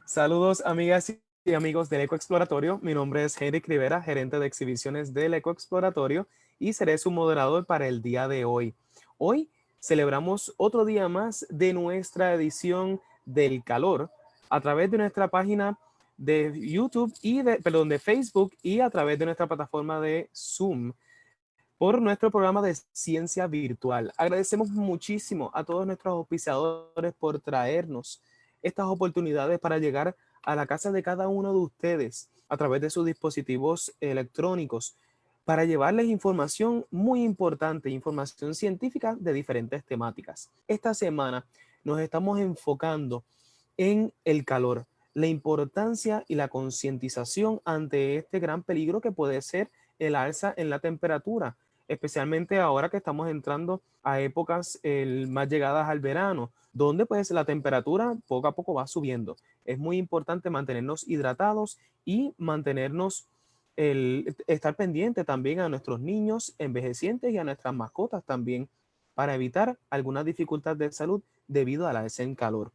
Saludos amigas y amigos del Eco Exploratorio. Mi nombre es Henry Rivera, gerente de exhibiciones del Eco Exploratorio y seré su moderador para el día de hoy. Hoy celebramos otro día más de nuestra edición del calor a través de nuestra página de YouTube de Facebook y a través de nuestra plataforma de Zoom por nuestro programa de ciencia virtual. Agradecemos muchísimo a todos nuestros auspiciadores por traernos estas oportunidades para llegar a la casa de cada uno de ustedes a través de sus dispositivos electrónicos para llevarles información muy importante, información científica de diferentes temáticas. Esta semana nos estamos enfocando en el calor, la importancia y la concientización ante este gran peligro que puede ser el alza en la temperatura, especialmente ahora que estamos entrando a épocas más llegadas al verano, donde pues la temperatura poco a poco va subiendo. Es muy importante mantenernos hidratados y estar pendiente también a nuestros niños envejecientes y a nuestras mascotas también para evitar alguna dificultad de salud debido al alza en calor.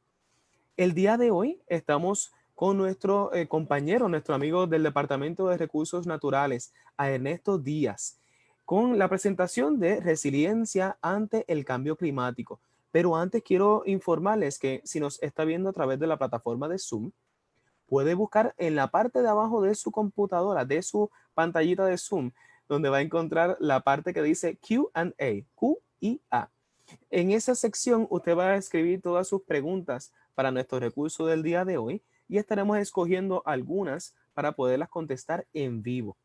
El día de hoy estamos con nuestro compañero, nuestro amigo del Departamento de Recursos Naturales, a Ernesto Díaz, con la presentación de resiliencia ante el cambio climático. Pero antes quiero informarles que si nos está viendo a través de la plataforma de Zoom, puede buscar en la parte de abajo de su computadora, de su pantallita de Zoom, donde va a encontrar la parte que dice Q&A, Q y A. En esa sección usted va a escribir todas sus preguntas para nuestro recurso del día de hoy y estaremos escogiendo algunas para poderlas contestar en vivo.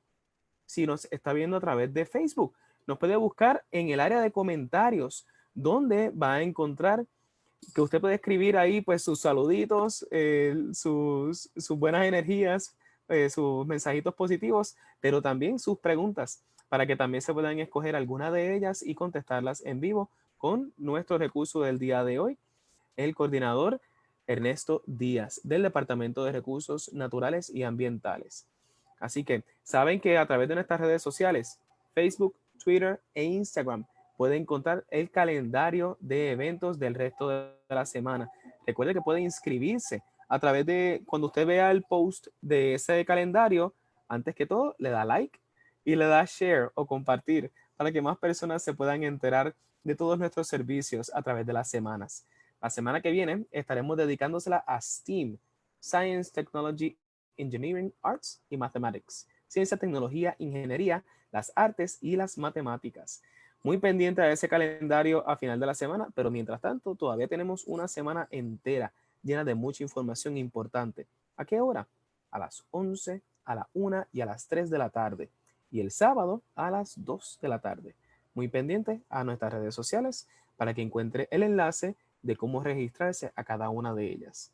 Si nos está viendo a través de Facebook, nos puede buscar en el área de comentarios, donde va a encontrar que usted puede escribir ahí pues sus saluditos, sus buenas energías, sus mensajitos positivos, pero también sus preguntas para que también se puedan escoger alguna de ellas y contestarlas en vivo con nuestro recurso del día de hoy, el coordinador Ernesto Díaz del Departamento de Recursos Naturales y Ambientales. Así que saben que a través de nuestras redes sociales, Facebook, Twitter e Instagram, pueden encontrar el calendario de eventos del resto de la semana. Recuerde que puede inscribirse a través de, cuando usted vea el post de ese calendario, antes que todo, le da like y le da share o compartir para que más personas se puedan enterar de todos nuestros servicios a través de las semanas. La semana que viene estaremos dedicándosela a STEAM, Science, Technology, Engineering, Arts y Mathematics. Ciencia, tecnología, ingeniería, las artes y las matemáticas. Muy pendiente a ese calendario a final de la semana, pero mientras tanto todavía tenemos una semana entera llena de mucha información importante. ¿A qué hora? A las 11, a la 1 y a las 3 de la tarde. Y el sábado a las 2 de la tarde. Muy pendiente a nuestras redes sociales para que encuentre el enlace de cómo registrarse a cada una de ellas.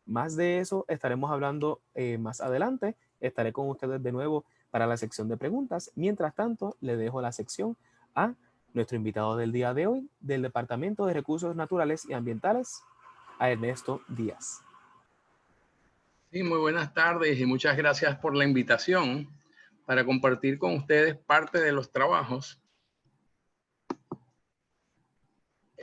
Más de eso estaremos hablando más adelante. Estaré con ustedes de nuevo para la sección de preguntas. Mientras tanto, le dejo la sección a nuestro invitado del día de hoy del Departamento de Recursos Naturales y Ambientales, a Ernesto Díaz. Sí, muy buenas tardes y muchas gracias por la invitación para compartir con ustedes parte de los trabajos.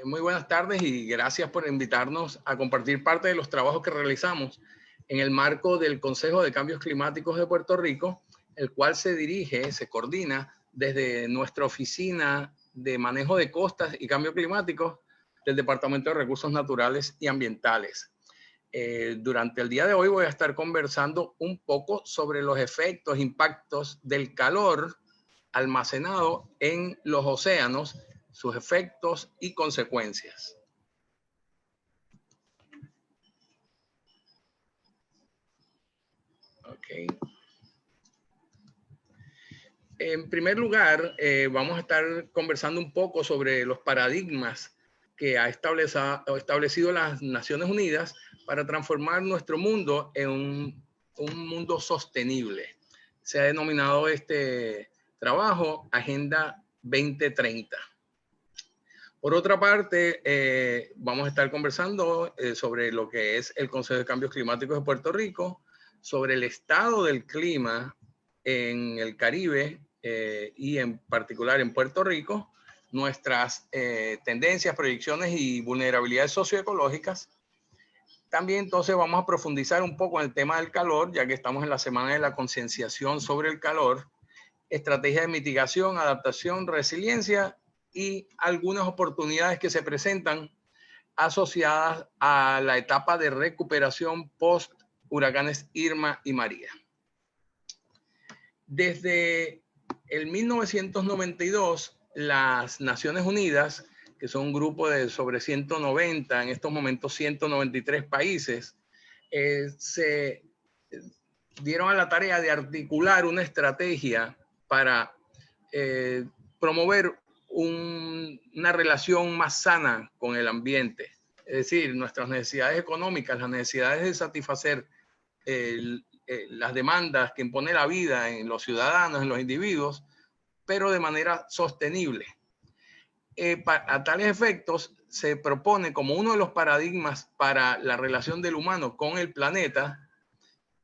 Muy buenas tardes y gracias por invitarnos a compartir parte de los trabajos que realizamos en el marco del Consejo de Cambios Climáticos de Puerto Rico, el cual se coordina desde nuestra oficina de manejo de costas y cambio climático del Departamento de Recursos Naturales y Ambientales. Durante el día de hoy voy a estar conversando un poco sobre los efectos, impactos del calor almacenado en los océanos, sus efectos y consecuencias. Okay. En primer lugar, vamos a estar conversando un poco sobre los paradigmas que ha establecido las Naciones Unidas para transformar nuestro mundo en un mundo sostenible. Se ha denominado este trabajo Agenda 2030. Por otra parte, vamos a estar conversando sobre lo que es el Consejo de Cambios Climáticos de Puerto Rico, sobre el estado del clima en el Caribe y en particular en Puerto Rico, nuestras tendencias, proyecciones y vulnerabilidades socioecológicas. También entonces vamos a profundizar un poco en el tema del calor, ya que estamos en la semana de la concienciación sobre el calor, estrategias de mitigación, adaptación, resiliencia y algunas oportunidades que se presentan asociadas a la etapa de recuperación post huracanes Irma y María. Desde el 1992, las Naciones Unidas, que son un grupo de sobre 190, en estos momentos 193 países, se dieron a la tarea de articular una estrategia para promover una relación más sana con el ambiente. Es decir, nuestras necesidades económicas, las necesidades de satisfacer las demandas que impone la vida en los ciudadanos, en los individuos, pero de manera sostenible. A tales efectos, se propone como uno de los paradigmas para la relación del humano con el planeta,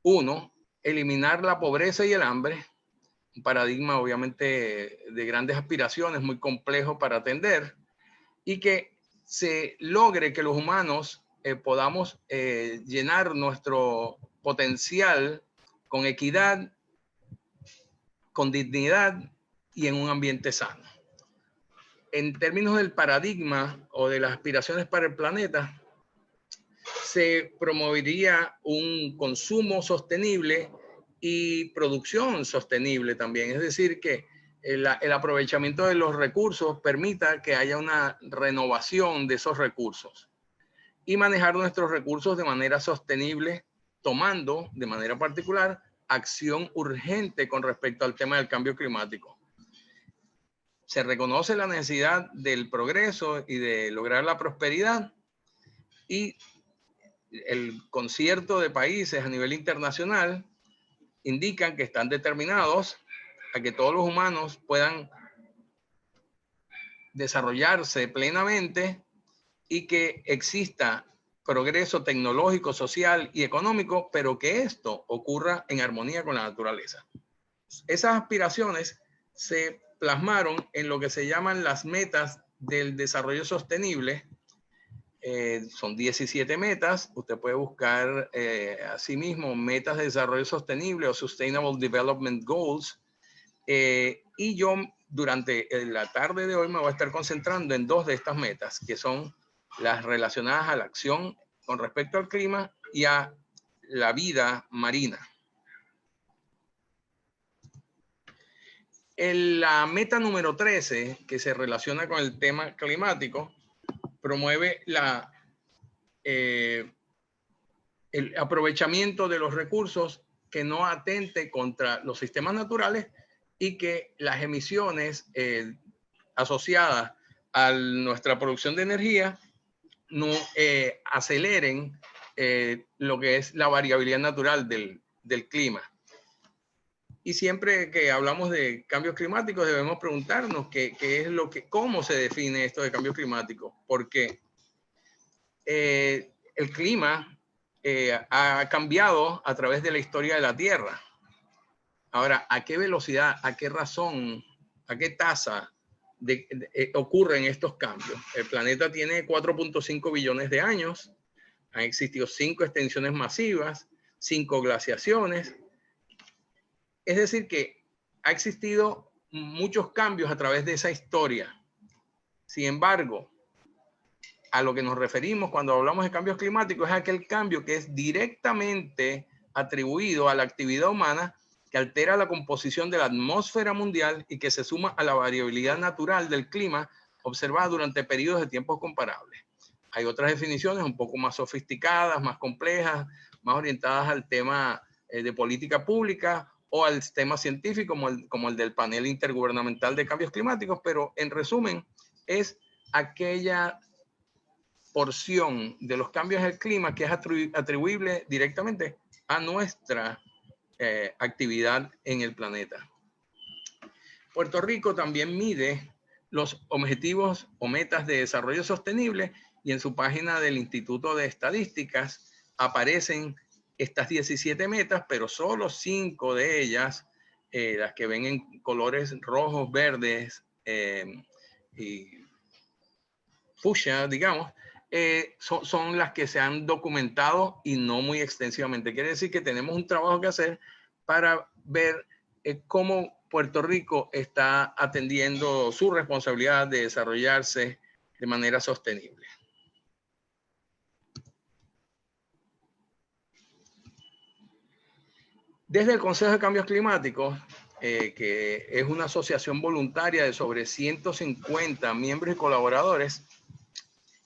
uno, eliminar la pobreza y el hambre, un paradigma obviamente de grandes aspiraciones, muy complejo para atender, y que se logre que los humanos podamos llenar nuestro potencial con equidad, con dignidad y en un ambiente sano. En términos del paradigma o de las aspiraciones para el planeta, se promovería un consumo sostenible y producción sostenible también. Es decir, que el aprovechamiento de los recursos permita que haya una renovación de esos recursos y manejar nuestros recursos de manera sostenible, tomando de manera particular acción urgente con respecto al tema del cambio climático. Se reconoce la necesidad del progreso y de lograr la prosperidad, y el concierto de países a nivel internacional indican que están determinados a que todos los humanos puedan desarrollarse plenamente y que exista progreso tecnológico, social y económico, pero que esto ocurra en armonía con la naturaleza. Esas aspiraciones se plasmaron en lo que se llaman las metas del desarrollo sostenible. Son 17 metas. Usted puede buscar asimismo metas de desarrollo sostenible o Sustainable Development Goals. Y yo durante la tarde de hoy me voy a estar concentrando en dos de estas metas, que son las relacionadas a la acción con respecto al clima y a la vida marina. La meta número 13, que se relaciona con el tema climático, promueve el aprovechamiento de los recursos que no atente contra los sistemas naturales y que las emisiones asociadas a nuestra producción de energía no aceleren lo que es la variabilidad natural del clima. Y siempre que hablamos de cambios climáticos debemos preguntarnos cómo se define esto de cambio climático, porque el clima ha cambiado a través de la historia de la Tierra. Ahora, ¿a qué velocidad, a qué razón, a qué tasa ocurren estos cambios? El planeta tiene 4.5 billones de años, han existido 5 extinciones masivas, 5 glaciaciones. Es decir, que ha existido muchos cambios a través de esa historia. Sin embargo, a lo que nos referimos cuando hablamos de cambios climáticos es aquel cambio que es directamente atribuido a la actividad humana que altera la composición de la atmósfera mundial y que se suma a la variabilidad natural del clima observada durante periodos de tiempo comparables. Hay otras definiciones un poco más sofisticadas, más complejas, más orientadas al tema de política pública o al tema científico como el del panel intergubernamental de cambios climáticos, pero en resumen es aquella porción de los cambios del clima que es atribuible directamente a nuestra actividad en el planeta. Puerto Rico también mide los objetivos o metas de desarrollo sostenible y en su página del Instituto de Estadísticas aparecen estas 17 metas, pero solo 5 de ellas, las que ven en colores rojos, verdes y fucsia, digamos, son las que se han documentado y no muy extensivamente. Quiere decir que tenemos un trabajo que hacer para ver cómo Puerto Rico está atendiendo su responsabilidad de desarrollarse de manera sostenible. Desde el Consejo de Cambios Climáticos, que es una asociación voluntaria de sobre 150 miembros y colaboradores,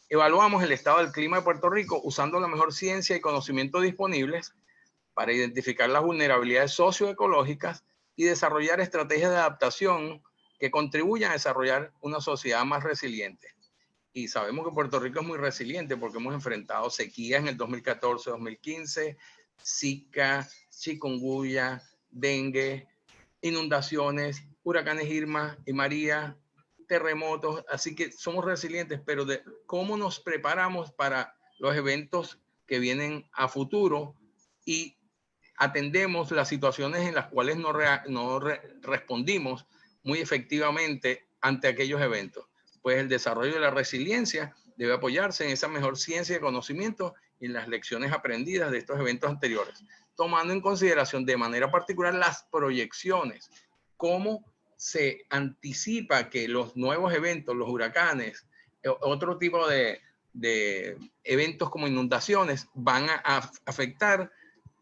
evaluamos el estado del clima de Puerto Rico usando la mejor ciencia y conocimiento disponibles para identificar las vulnerabilidades socioecológicas y desarrollar estrategias de adaptación que contribuyan a desarrollar una sociedad más resiliente. Y sabemos que Puerto Rico es muy resiliente porque hemos enfrentado sequías en el 2014-2015, Zika, chikungunya, dengue, inundaciones, huracanes Irma y María, terremotos, así que somos resilientes, pero de cómo nos preparamos para los eventos que vienen a futuro y atendemos las situaciones en las cuales no respondimos muy efectivamente ante aquellos eventos. Pues el desarrollo de la resiliencia debe apoyarse en esa mejor ciencia y conocimiento y en las lecciones aprendidas de estos eventos anteriores, tomando en consideración de manera particular las proyecciones, cómo se anticipa que los nuevos eventos, los huracanes, otro tipo de eventos como inundaciones van a afectar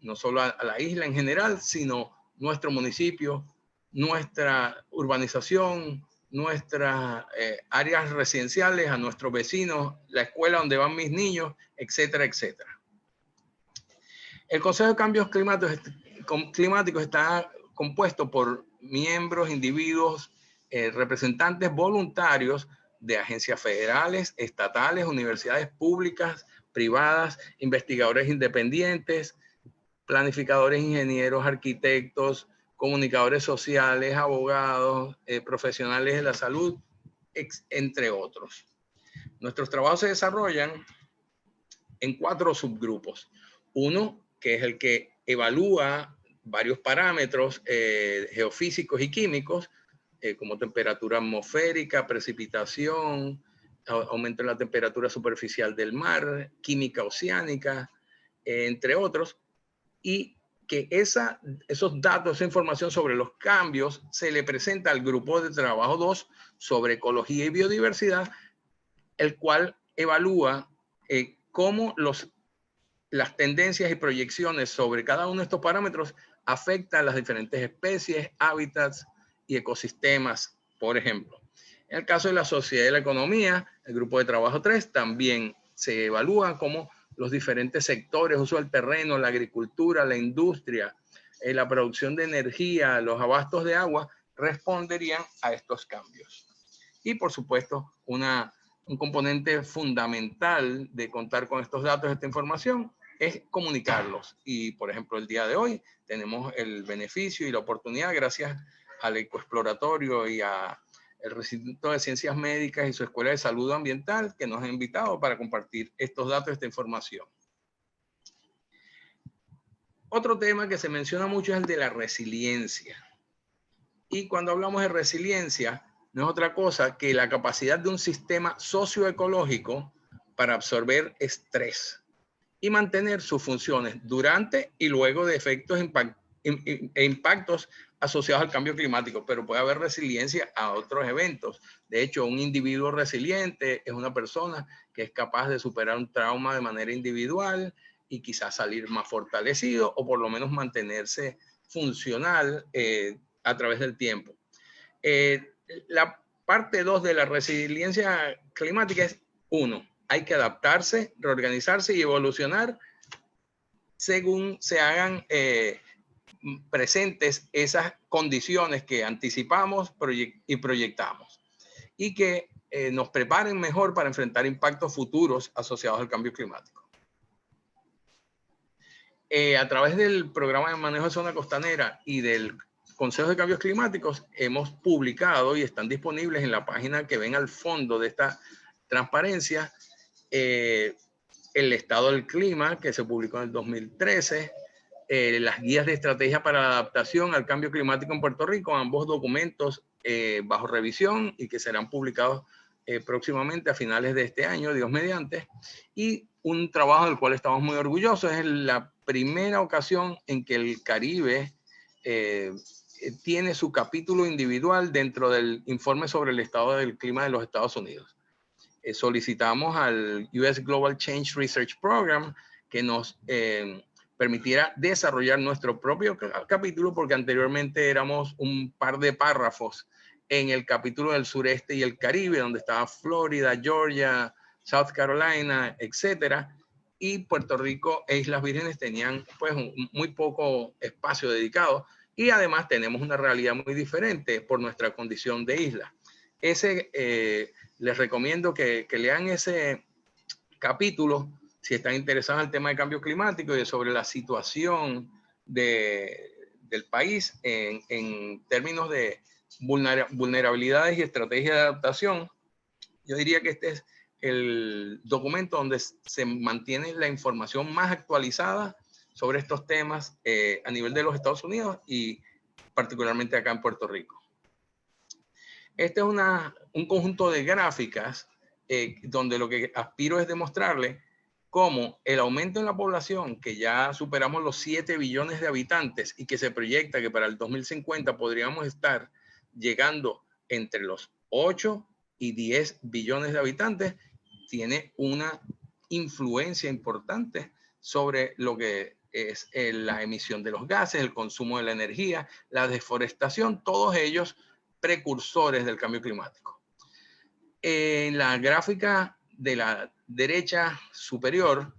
no solo a la isla en general, sino nuestro municipio, nuestra urbanización, nuestras áreas residenciales, a nuestros vecinos, la escuela donde van mis niños, etcétera, etcétera. El Consejo de Cambios Climáticos está compuesto por miembros, individuos, representantes voluntarios de agencias federales, estatales, universidades públicas, privadas, investigadores independientes, planificadores, ingenieros, arquitectos, comunicadores sociales, abogados, profesionales de la salud, entre otros. Nuestros trabajos se desarrollan en 4 subgrupos. Uno, que es el que evalúa varios parámetros geofísicos y químicos, como temperatura atmosférica, precipitación, aumento en la temperatura superficial del mar, química oceánica, entre otros, y que esos datos, esa información sobre los cambios se le presenta al grupo de trabajo 2 sobre ecología y biodiversidad, el cual evalúa cómo las tendencias y proyecciones sobre cada uno de estos parámetros afectan a las diferentes especies, hábitats y ecosistemas, por ejemplo. En el caso de la sociedad y la economía, el grupo de trabajo 3 también se evalúa cómo los diferentes sectores, uso del terreno, la agricultura, la industria, la producción de energía, los abastos de agua, responderían a estos cambios. Y por supuesto, un componente fundamental de contar con estos datos, esta información, es comunicarlos. Y por ejemplo, el día de hoy tenemos el beneficio y la oportunidad, gracias al ecoexploratorio y a el Recinto de Ciencias Médicas y su Escuela de Salud Ambiental, que nos han invitado para compartir estos datos, esta información. Otro tema que se menciona mucho es el de la resiliencia. Y cuando hablamos de resiliencia, no es otra cosa que la capacidad de un sistema socioecológico para absorber estrés y mantener sus funciones durante y luego de efectos e impactos asociados al cambio climático, pero puede haber resiliencia a otros eventos. De hecho, un individuo resiliente es una persona que es capaz de superar un trauma de manera individual y quizás salir más fortalecido o por lo menos mantenerse funcional a través del tiempo. La parte 2 de la resiliencia climática es 1. Hay que adaptarse, reorganizarse y evolucionar según se hagan presentes esas condiciones que anticipamos y proyectamos y que nos preparen mejor para enfrentar impactos futuros asociados al cambio climático. A través del programa de manejo de zona costanera y del Consejo de Cambios Climáticos hemos publicado y están disponibles en la página que ven al fondo de esta transparencia el estado del clima que se publicó en el 2013, las guías de estrategia para la adaptación al cambio climático en Puerto Rico, ambos documentos bajo revisión y que serán publicados próximamente a finales de este año, Dios mediante, y un trabajo del cual estamos muy orgullosos. Es la primera ocasión en que el Caribe tiene su capítulo individual dentro del informe sobre el estado del clima de los Estados Unidos. Solicitamos al US Global Change Research Program que nos permitiera desarrollar nuestro propio capítulo, porque anteriormente éramos un par de párrafos en el capítulo del sureste y el Caribe, donde estaba Florida, Georgia, South Carolina, etcétera, y Puerto Rico e Islas Vírgenes tenían pues muy poco espacio dedicado, y además tenemos una realidad muy diferente por nuestra condición de isla. Les recomiendo que lean ese capítulo si están interesados en el tema de cambio climático y sobre la situación del país en términos de vulnerabilidades y estrategias de adaptación. Yo diría que este es el documento donde se mantiene la información más actualizada sobre estos temas a nivel de los Estados Unidos y particularmente acá en Puerto Rico. Este es un conjunto de gráficas donde lo que aspiro es demostrarle cómo el aumento en la población, que ya superamos los 7 billones de habitantes y que se proyecta que para el 2050 podríamos estar llegando entre los 8 y 10 billones de habitantes, tiene una influencia importante sobre lo que es la emisión de los gases, el consumo de la energía, la deforestación, todos ellos precursores del cambio climático. En la gráfica de la derecha superior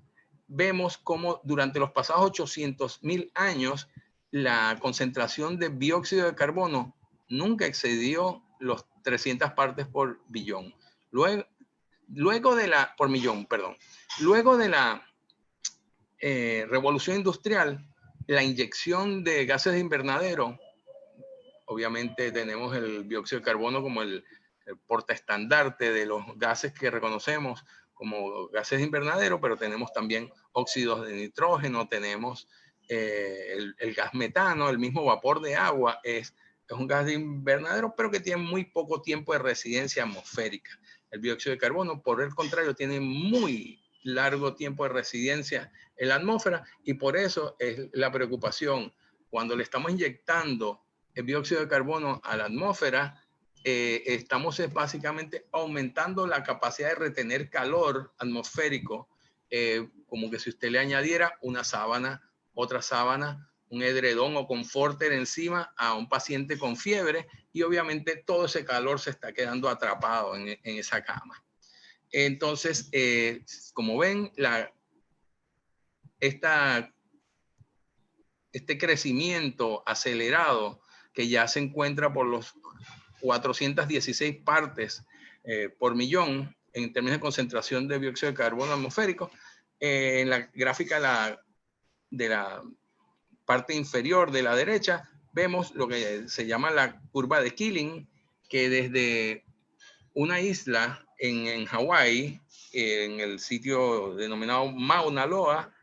vemos cómo durante los pasados 800.000 años la concentración de dióxido de carbono nunca excedió los 300 partes por billón. Luego de la revolución industrial, la inyección de gases de invernadero, obviamente tenemos el dióxido de carbono como el portaestandarte de los gases que reconocemos como gases de invernadero, pero tenemos también óxidos de nitrógeno, tenemos el gas metano, el mismo vapor de agua es un gas de invernadero, pero que tiene muy poco tiempo de residencia atmosférica. El dióxido de carbono, por el contrario, tiene muy largo tiempo de residencia en la atmósfera, y por eso es la preocupación cuando le estamos inyectando el dióxido de carbono a la atmósfera. Estamos básicamente aumentando la capacidad de retener calor atmosférico, como que si usted le añadiera una sábana, otra sábana, un edredón o confórter encima a un paciente con fiebre, y obviamente todo ese calor se está quedando atrapado en esa cama. Entonces, como ven, este crecimiento acelerado que ya se encuentra por los 416 partes por millón en términos de concentración de dióxido de carbono atmosférico. En la gráfica de la parte inferior de la derecha vemos lo que se llama la curva de Killing, que desde una isla en Hawái, en el sitio denominado Mauna Loa,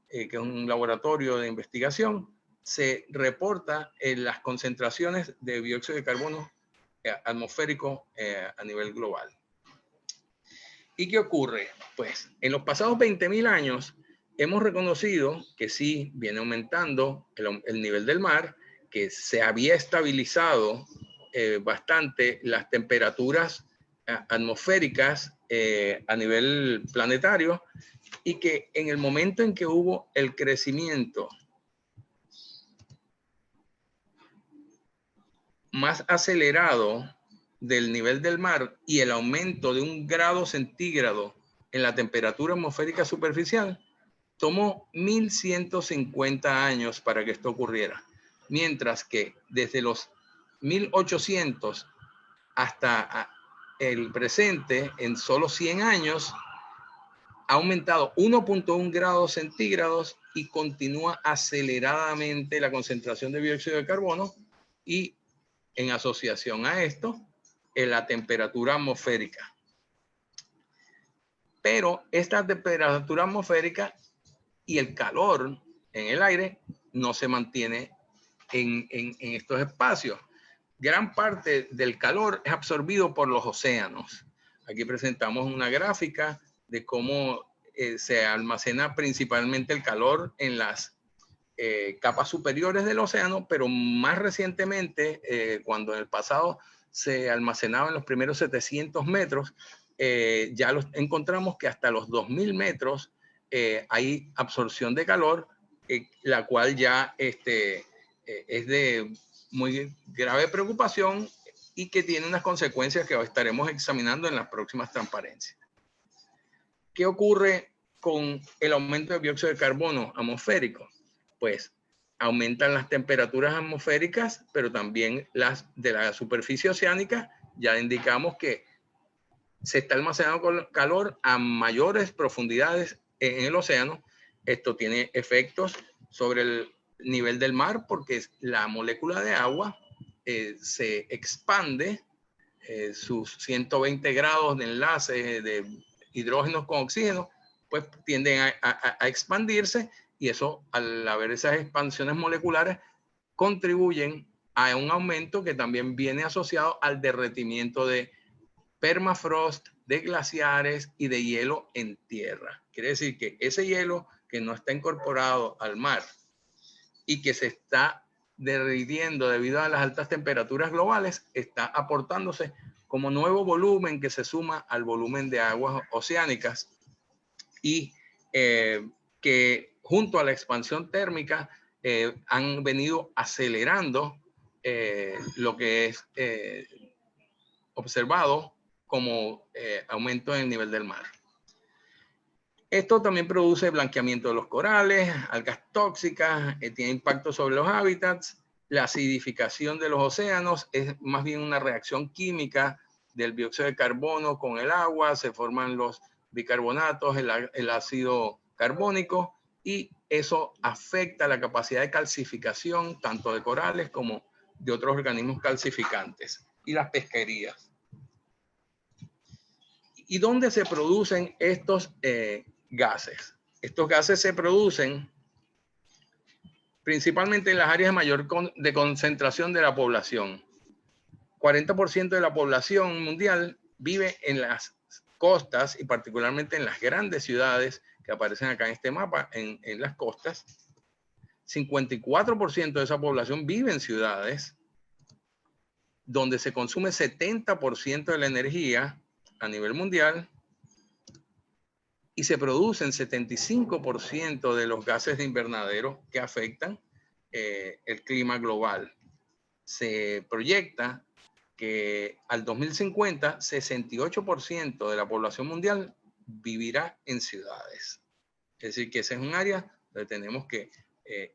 que es un laboratorio de investigación, se reporta las concentraciones de dióxido de carbono atmosférico a nivel global. ¿Y qué ocurre? Pues en los pasados 20.000 años hemos reconocido que sí viene aumentando el nivel del mar, que se había estabilizado bastante las temperaturas atmosféricas a nivel planetario, y que en el momento en que hubo el crecimiento más acelerado del nivel del mar y el aumento de 1 grado centígrado en la temperatura atmosférica superficial, tomó 1150 años para que esto ocurriera. Mientras que desde los 1800 hasta el presente, en solo 100 años, ha aumentado 1.1 grados centígrados y continúa aceleradamente la concentración de dióxido de carbono, y en asociación a esto, en la temperatura atmosférica. Pero esta temperatura atmosférica y el calor en el aire no se mantiene en estos espacios. Gran parte del calor es absorbido por los océanos. Aquí presentamos una gráfica de cómo se almacena principalmente el calor en las capas superiores del océano, pero más recientemente, cuando en el pasado se almacenaba en los primeros 700 metros, ya encontramos que hasta los 2000 metros hay absorción de calor, la cual ya es de muy grave preocupación y que tiene unas consecuencias que estaremos examinando en las próximas transparencias. ¿Qué ocurre con el aumento de dióxido de carbono atmosférico? Pues aumentan las temperaturas atmosféricas, pero también las de la superficie oceánica. Ya indicamos que se está almacenando calor a mayores profundidades en el océano. Esto tiene efectos sobre el nivel del mar porque la molécula de agua se expande, sus 120 grados de enlace de hidrógenos con oxígeno, pues tienden a expandirse, y eso, al haber esas expansiones moleculares, contribuyen a un aumento que también viene asociado al derretimiento de permafrost, de glaciares y de hielo en tierra. Quiere decir que ese hielo que no está incorporado al mar y que se está derritiendo debido a las altas temperaturas globales, está aportándose como nuevo volumen que se suma al volumen de aguas oceánicas, y que junto a la expansión térmica han venido acelerando lo que es observado como aumento en el nivel del mar. Esto también produce blanqueamiento de los corales, algas tóxicas, tiene impacto sobre los hábitats. La acidificación de los océanos es más bien una reacción química del dióxido de carbono con el agua, se forman los bicarbonatos, el ácido carbónico, y eso afecta la capacidad de calcificación tanto de corales como de otros organismos calcificantes y las pesquerías. ¿Y dónde se producen estos gases? Estos gases se producen principalmente en las áreas de mayor de concentración de la población. 40% de la población mundial vive en las costas, y particularmente en las grandes ciudades que aparecen acá en este mapa, en las costas. 54% de esa población vive en ciudades donde se consume 70% de la energía a nivel mundial, y se producen 75% de los gases de invernadero que afectan el clima global. Se proyecta que al 2050, 68% de la población mundial vivirá en ciudades. Es decir, que ese es un área donde tenemos que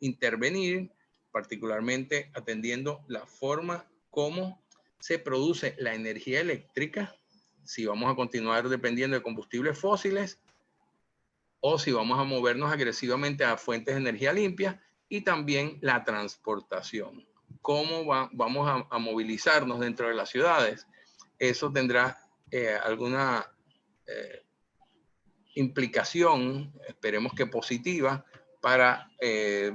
intervenir, particularmente atendiendo la forma como se produce la energía eléctrica, si vamos a continuar dependiendo de combustibles fósiles o si vamos a movernos agresivamente a fuentes de energía limpia, y también la transportación. ¿Cómo vamos a movilizarnos dentro de las ciudades? Eso tendrá alguna implicación, esperemos que positiva, para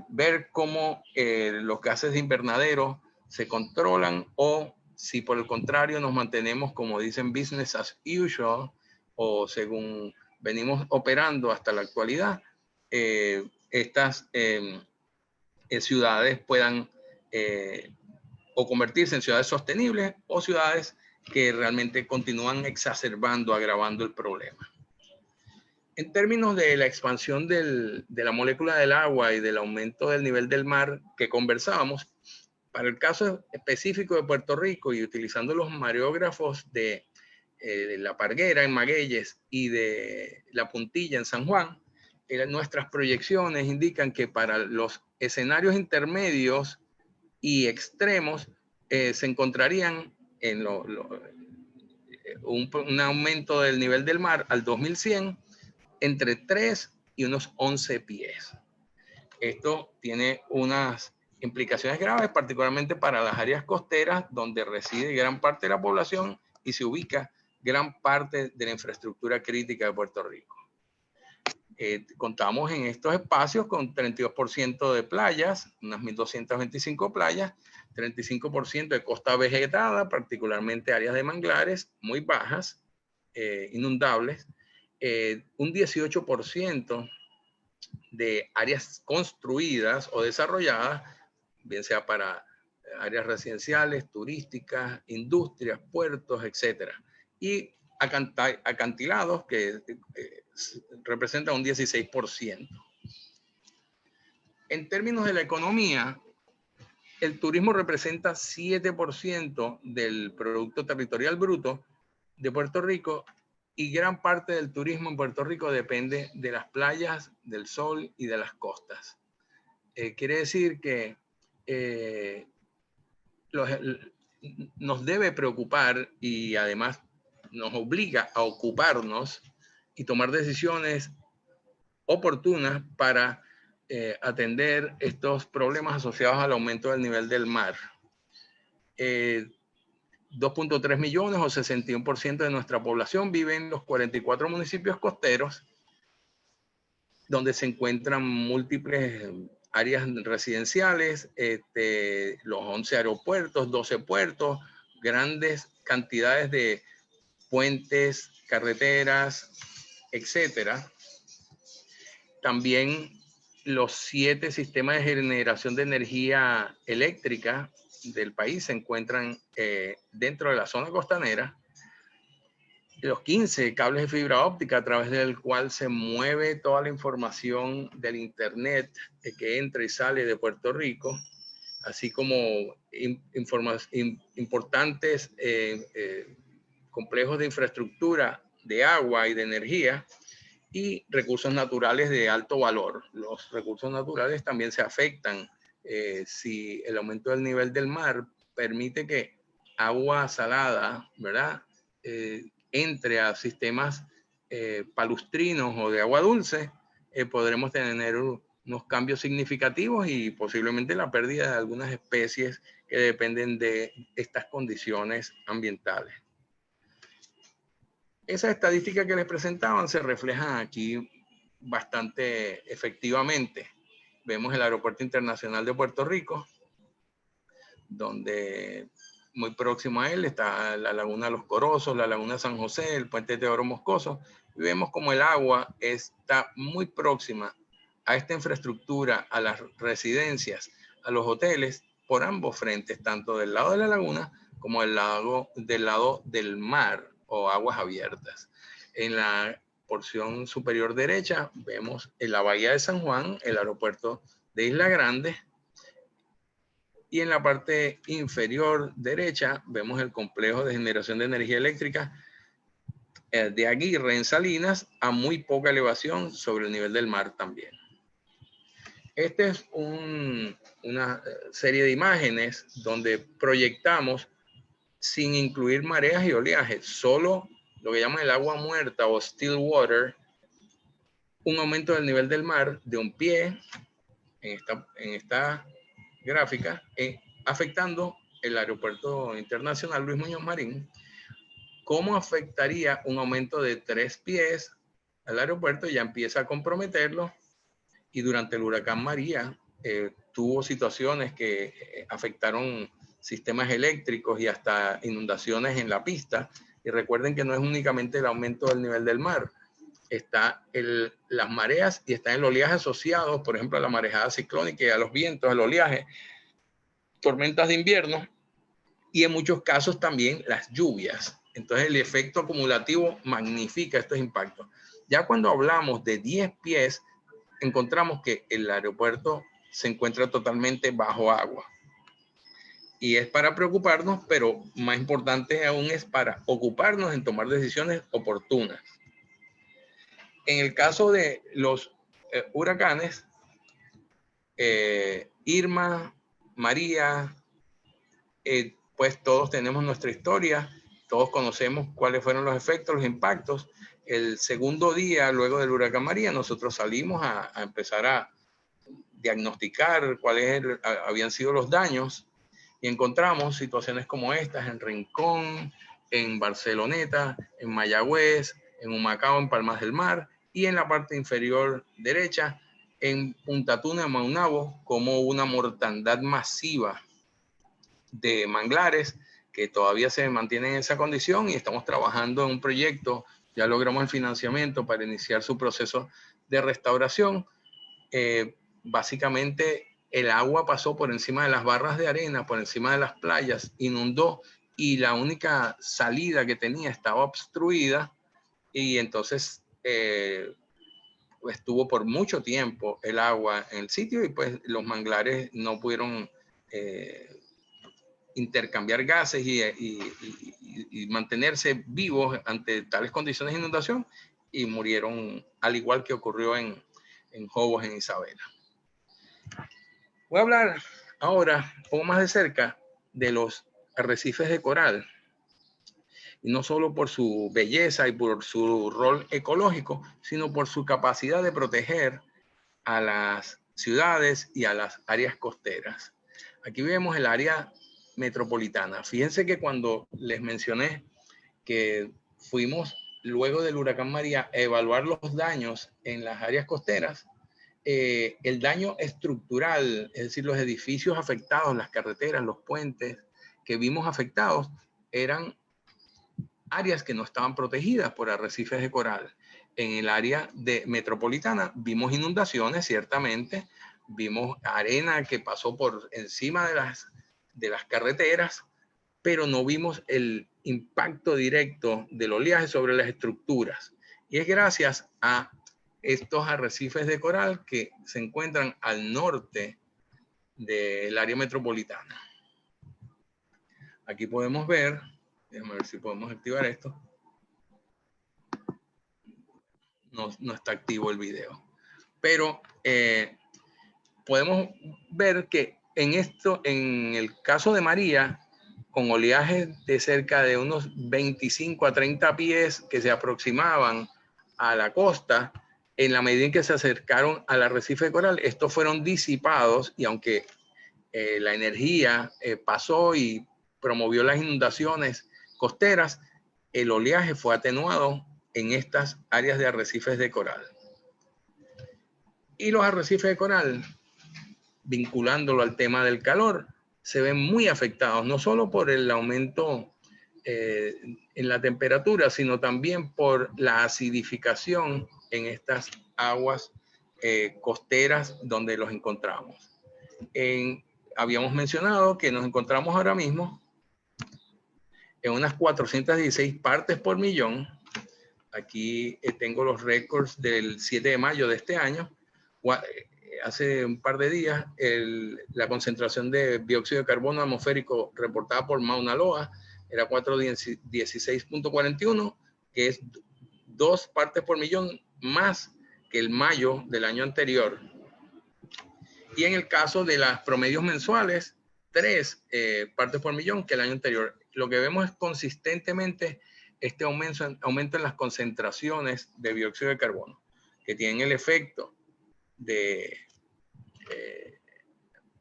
ver cómo los gases de invernadero se controlan, o si por el contrario nos mantenemos, como dicen, business as usual, o según venimos operando hasta la actualidad, estas ciudades puedan o convertirse en ciudades sostenibles, o ciudades que realmente continúan exacerbando, agravando el problema. En términos de la expansión de la molécula del agua y del aumento del nivel del mar que conversábamos, para el caso específico de Puerto Rico, y utilizando los mareógrafos de La Parguera en Magueyes y de La Puntilla en San Juan, nuestras proyecciones indican que para los escenarios intermedios y extremos se encontrarían en un aumento del nivel del mar al 2100 entre 3 y unos 11 pies. Esto tiene unas implicaciones graves, particularmente para las áreas costeras, donde reside gran parte de la población y se ubica gran parte de la infraestructura crítica de Puerto Rico. Contamos en estos espacios con 32% de playas, unas 1.225 playas, 35% de costa vegetada, particularmente áreas de manglares muy bajas, inundables, un 18% de áreas construidas o desarrolladas, bien sea para áreas residenciales, turísticas, industrias, puertos, etc. Y acantilados que representan un 16%. En términos de la economía, el turismo representa 7% del Producto Territorial Bruto de Puerto Rico, y gran parte del turismo en Puerto Rico depende de las playas, del sol y de las costas. Quiere decir que nos debe preocupar y además nos obliga a ocuparnos y tomar decisiones oportunas para atender estos problemas asociados al aumento del nivel del mar. 2.3 millones o 61% de nuestra población vive en los 44 municipios costeros, donde se encuentran múltiples áreas residenciales, los 11 aeropuertos, 12 puertos, grandes cantidades de puentes, carreteras, etcétera. También los 7 sistemas de generación de energía eléctrica del país se encuentran dentro de la zona costanera. Los 15 cables de fibra óptica a través del cual se mueve toda la información del internet que entra y sale de Puerto Rico, así como importantes complejos de infraestructura de agua y de energía, y recursos naturales de alto valor. Los recursos naturales también se afectan si el aumento del nivel del mar permite que agua salada, ¿verdad?, entre a sistemas palustrinos o de agua dulce, podremos tener unos cambios significativos y posiblemente la pérdida de algunas especies que dependen de estas condiciones ambientales. Esas estadísticas que les presentaban se reflejan aquí bastante efectivamente. Vemos el Aeropuerto Internacional de Puerto Rico, donde muy próximo a él está la Laguna Los Corozos, la Laguna San José, el Puente Teodoro Moscoso, y vemos como el agua está muy próxima a esta infraestructura, a las residencias, a los hoteles, por ambos frentes, tanto del lado de la laguna como del lado del mar o aguas abiertas. En la porción superior derecha vemos en la Bahía de San Juan, el aeropuerto de Isla Grande, y en la parte inferior derecha vemos el complejo de generación de energía eléctrica de Aguirre en Salinas, a muy poca elevación sobre el nivel del mar también. Esta es una serie de imágenes donde proyectamos, sin incluir mareas y oleajes, solo lo que llaman el agua muerta o still water, un aumento del nivel del mar de 1 pie en esta gráfica, afectando el Aeropuerto Internacional Luis Muñoz Marín. ¿Cómo afectaría un aumento de 3 pies al aeropuerto? Ya empieza a comprometerlo, y durante el huracán María tuvo situaciones que afectaron sistemas eléctricos y hasta inundaciones en la pista. Y recuerden que no es únicamente el aumento del nivel del mar, está las mareas y está el oleaje asociado, por ejemplo, a la marejada ciclónica y a los vientos, al oleaje, tormentas de invierno y en muchos casos también las lluvias. Entonces el efecto acumulativo magnifica estos impactos. Ya cuando hablamos de 10 pies, encontramos que el aeropuerto se encuentra totalmente bajo agua. Y es para preocuparnos, pero más importante aún es para ocuparnos en tomar decisiones oportunas. En el caso de los huracanes, Irma, María, pues todos tenemos nuestra historia, todos conocemos cuáles fueron los efectos, los impactos. El segundo día, luego del huracán María, nosotros salimos a empezar a diagnosticar cuáles habían sido los daños, y encontramos situaciones como estas en Rincón, en Barceloneta, en Mayagüez, en Humacao, en Palmas del Mar, y en la parte inferior derecha, en Punta Tuna, en Maunabo, como una mortandad masiva de manglares que todavía se mantienen en esa condición y estamos trabajando en un proyecto. Ya logramos el financiamiento para iniciar su proceso de restauración. Básicamente el agua pasó por encima de las barras de arena, por encima de las playas, inundó y la única salida que tenía estaba obstruida y entonces estuvo por mucho tiempo el agua en el sitio y pues los manglares no pudieron intercambiar gases y mantenerse vivos ante tales condiciones de inundación y murieron, al igual que ocurrió en Jobos, en Isabela. Voy a hablar ahora un poco más de cerca de los arrecifes de coral, y no solo por su belleza y por su rol ecológico, sino por su capacidad de proteger a las ciudades y a las áreas costeras. Aquí vemos el área metropolitana. Fíjense que cuando les mencioné que fuimos luego del huracán María a evaluar los daños en las áreas costeras, el daño estructural, es decir, los edificios afectados, las carreteras, los puentes que vimos afectados, eran áreas que no estaban protegidas por arrecifes de coral. En el área metropolitana vimos inundaciones, ciertamente, vimos arena que pasó por encima de las carreteras, pero no vimos el impacto directo del oleaje sobre las estructuras. Y es gracias a estos arrecifes de coral que se encuentran al norte del área metropolitana. Aquí podemos ver, déjame ver si podemos activar esto. No está activo el video. Pero podemos ver que en el caso de María, con oleajes de cerca de unos 25 a 30 pies que se aproximaban a la costa, en la medida en que se acercaron al arrecife de coral, estos fueron disipados y aunque la energía pasó y promovió las inundaciones costeras, el oleaje fue atenuado en estas áreas de arrecifes de coral. Y los arrecifes de coral, vinculándolo al tema del calor, se ven muy afectados, no solo por el aumento en la temperatura, sino también por la acidificación en estas aguas costeras donde los encontramos. Habíamos mencionado que nos encontramos ahora mismo en unas 416 partes por millón. Aquí tengo los récords del 7 de mayo de este año. Hace un par de días, la concentración de dióxido de carbono atmosférico reportada por Mauna Loa era 416.41, que es 2 partes por millón más que el mayo del año anterior. Y en el caso de los promedios mensuales, 3 partes por millón que el año anterior. Lo que vemos es consistentemente este aumento en las concentraciones de dióxido de carbono, que tienen el efecto de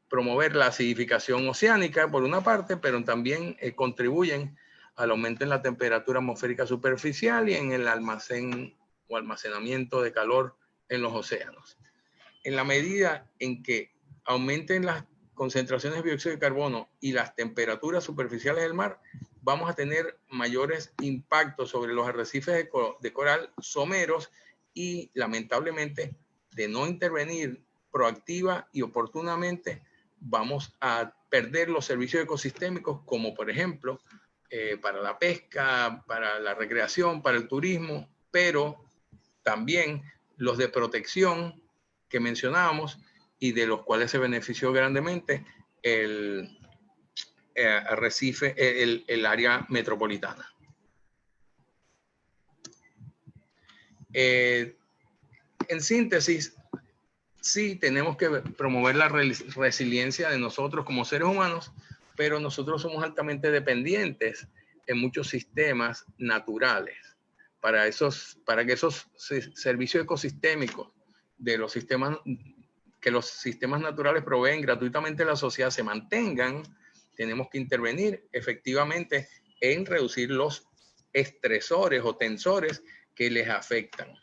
promover la acidificación oceánica por una parte, pero también contribuyen al aumento en la temperatura atmosférica superficial y en el almacén o almacenamiento de calor en los océanos. En la medida en que aumenten las concentraciones de dióxido de carbono y las temperaturas superficiales del mar, vamos a tener mayores impactos sobre los arrecifes de coral someros y, lamentablemente, de no intervenir proactiva y oportunamente, vamos a perder los servicios ecosistémicos como, por ejemplo, para la pesca, para la recreación, para el turismo, pero también los de protección que mencionábamos y de los cuales se benefició grandemente el arrecife, el área metropolitana. En síntesis, sí tenemos que promover la resiliencia de nosotros como seres humanos, pero nosotros somos altamente dependientes en muchos sistemas naturales. Para que esos servicios ecosistémicos de los sistemas que los sistemas naturales proveen gratuitamente a la sociedad se mantengan, tenemos que intervenir efectivamente en reducir los estresores o tensores que les afectan.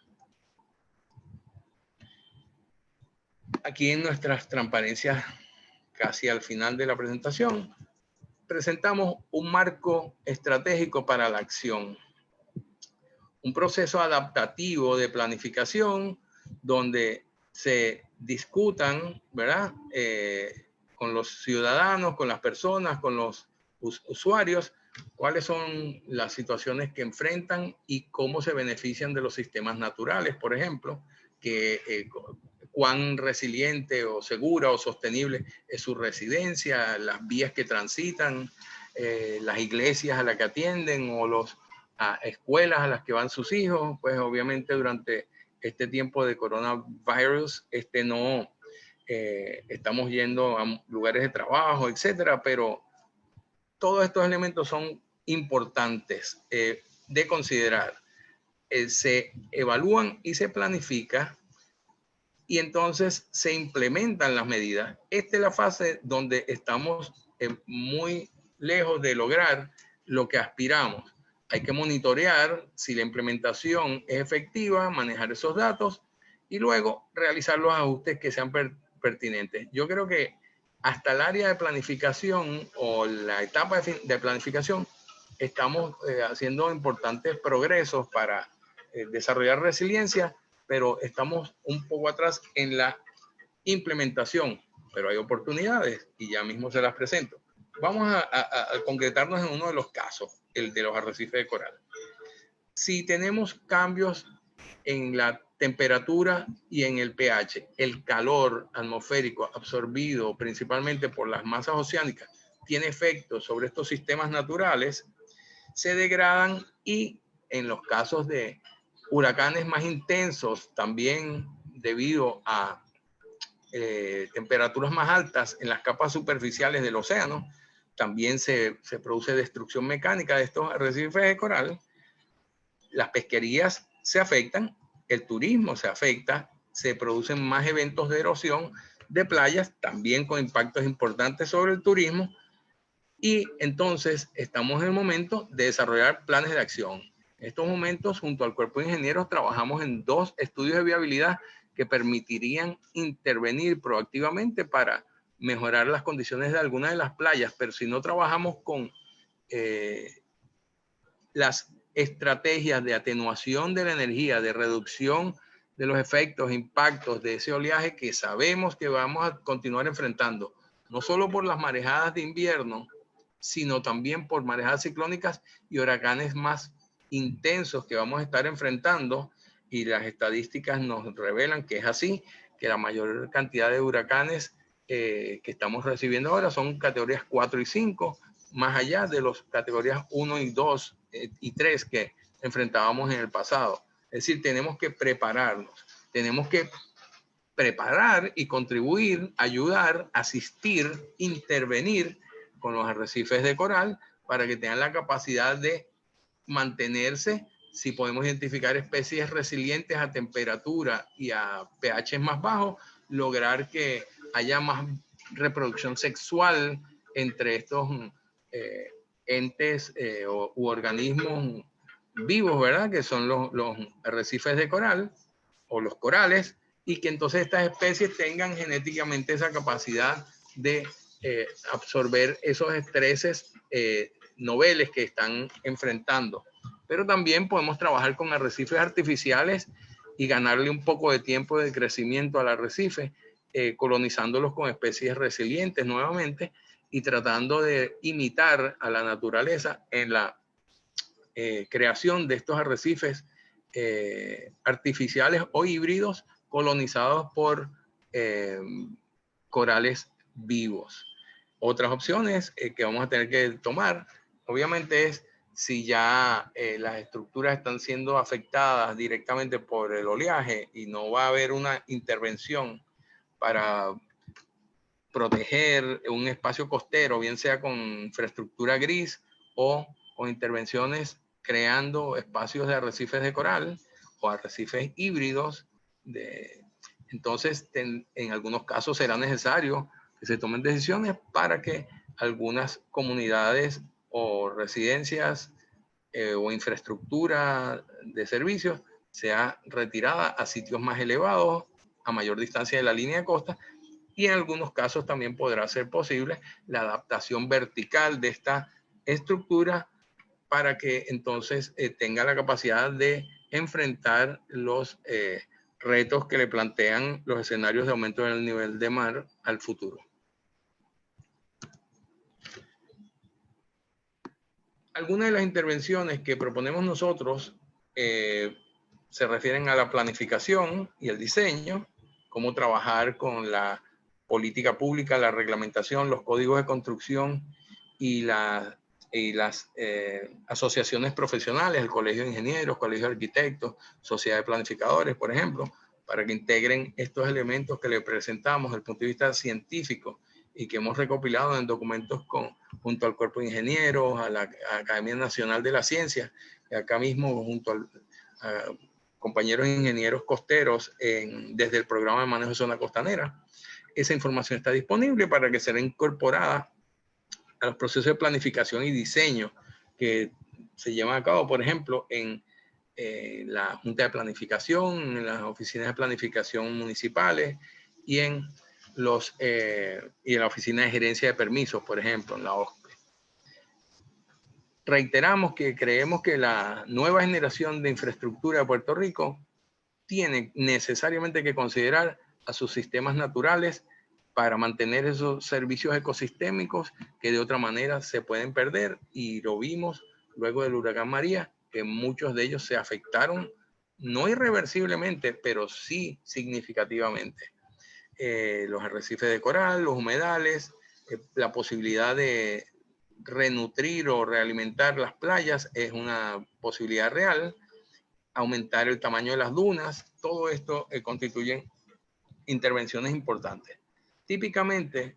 Aquí en nuestras transparencias, casi al final de la presentación, presentamos un marco estratégico para la acción, un proceso adaptativo de planificación donde se discutan, ¿verdad? Con los ciudadanos, con las personas, con los usuarios, cuáles son las situaciones que enfrentan y cómo se benefician de los sistemas naturales, por ejemplo, cuán resiliente o segura o sostenible es su residencia, las vías que transitan, las iglesias a las que atienden o a escuelas a las que van sus hijos. Pues obviamente durante este tiempo de coronavirus, no estamos yendo a lugares de trabajo, etcétera, pero todos estos elementos son importantes de considerar. Se evalúan y se planifica y entonces se implementan las medidas. Esta es la fase donde estamos muy lejos de lograr lo que aspiramos. Hay que monitorear si la implementación es efectiva, manejar esos datos y luego realizar los ajustes que sean pertinentes. Yo creo que hasta el área de planificación o la etapa de planificación estamos haciendo importantes progresos para desarrollar resiliencia, pero estamos un poco atrás en la implementación, pero hay oportunidades y ya mismo se las presento. Vamos a concretarnos en uno de los casos, el de los arrecifes de coral. Si tenemos cambios en la temperatura y en el pH, el calor atmosférico absorbido principalmente por las masas oceánicas tiene efectos sobre estos sistemas naturales, se degradan y en los casos de huracanes más intensos, también debido a temperaturas más altas en las capas superficiales del océano, también se produce destrucción mecánica de estos arrecifes de coral. Las pesquerías se afectan, el turismo se afecta, se producen más eventos de erosión de playas, también con impactos importantes sobre el turismo. Y entonces estamos en el momento de desarrollar planes de acción. En estos momentos, junto al cuerpo de ingenieros, trabajamos en 2 estudios de viabilidad que permitirían intervenir proactivamente para mejorar las condiciones de algunas de las playas, pero si no trabajamos con las estrategias de atenuación de la energía, de reducción de los efectos, impactos de ese oleaje que sabemos que vamos a continuar enfrentando, no solo por las marejadas de invierno, sino también por marejadas ciclónicas y huracanes más intensos que vamos a estar enfrentando, y las estadísticas nos revelan que es así, que la mayor cantidad de huracanes que estamos recibiendo ahora son categorías 4 y 5, más allá de las categorías 1 y 2 y 3 que enfrentábamos en el pasado. Es decir, tenemos que prepararnos, tenemos que preparar y contribuir, ayudar, asistir, intervenir con los arrecifes de coral para que tengan la capacidad de mantenerse. Si podemos identificar especies resilientes a temperatura y a pH más bajos, lograr que haya más reproducción sexual entre estos entes u organismos vivos, ¿verdad? Que son los arrecifes de coral o los corales, y que entonces estas especies tengan genéticamente esa capacidad de absorber esos estreses noveles que están enfrentando. Pero también podemos trabajar con arrecifes artificiales y ganarle un poco de tiempo de crecimiento al arrecife, colonizándolos con especies resilientes nuevamente y tratando de imitar a la naturaleza en la creación de estos arrecifes artificiales o híbridos colonizados por corales vivos. Otras opciones que vamos a tener que tomar, obviamente, es si ya las estructuras están siendo afectadas directamente por el oleaje y no va a haber una intervención para proteger un espacio costero, bien sea con infraestructura gris o con intervenciones creando espacios de arrecifes de coral o arrecifes híbridos. Entonces, en algunos casos será necesario que se tomen decisiones para que algunas comunidades o residencias o infraestructura de servicios sea retirada a sitios más elevados, a mayor distancia de la línea de costa, y en algunos casos también podrá ser posible la adaptación vertical de esta estructura para que entonces tenga la capacidad de enfrentar los retos que le plantean los escenarios de aumento del nivel de mar al futuro. Algunas de las intervenciones que proponemos nosotros se refieren a la planificación y el diseño, cómo trabajar con la política pública, la reglamentación, los códigos de construcción y las asociaciones profesionales, el Colegio de Ingenieros, Colegio de Arquitectos, Sociedad de Planificadores, por ejemplo, para que integren estos elementos que le presentamos desde el punto de vista científico y que hemos recopilado en documentos junto al Cuerpo de Ingenieros, a la Academia Nacional de la Ciencia, y acá mismo junto a compañeros ingenieros costeros desde el programa de manejo de zona costanera. Esa información está disponible para que sea incorporada a los procesos de planificación y diseño que se llevan a cabo, por ejemplo, en la Junta de Planificación, en las oficinas de planificación municipales y en la Oficina de Gerencia de Permisos, por ejemplo, en la OSPE. Reiteramos que creemos que la nueva generación de infraestructura de Puerto Rico tiene necesariamente que considerar a sus sistemas naturales para mantener esos servicios ecosistémicos que de otra manera se pueden perder, y lo vimos luego del huracán María, que muchos de ellos se afectaron, no irreversiblemente, pero sí significativamente. Los arrecifes de coral, los humedales, la posibilidad de renutrir o realimentar las playas es una posibilidad real, aumentar el tamaño de las dunas, todo esto constituyen intervenciones importantes. Típicamente,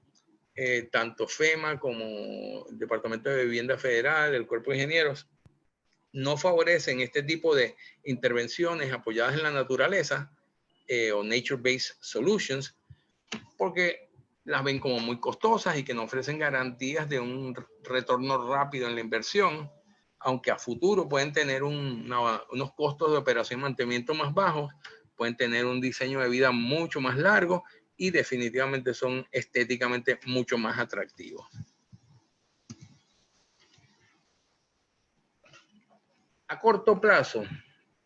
tanto FEMA como el Departamento de Vivienda Federal, el Cuerpo de Ingenieros, no favorecen este tipo de intervenciones apoyadas en la naturaleza o nature-based solutions, porque las ven como muy costosas y que no ofrecen garantías de un retorno rápido en la inversión, aunque a futuro pueden tener unos costos de operación y mantenimiento más bajos, pueden tener un diseño de vida mucho más largo y definitivamente son estéticamente mucho más atractivos. A corto plazo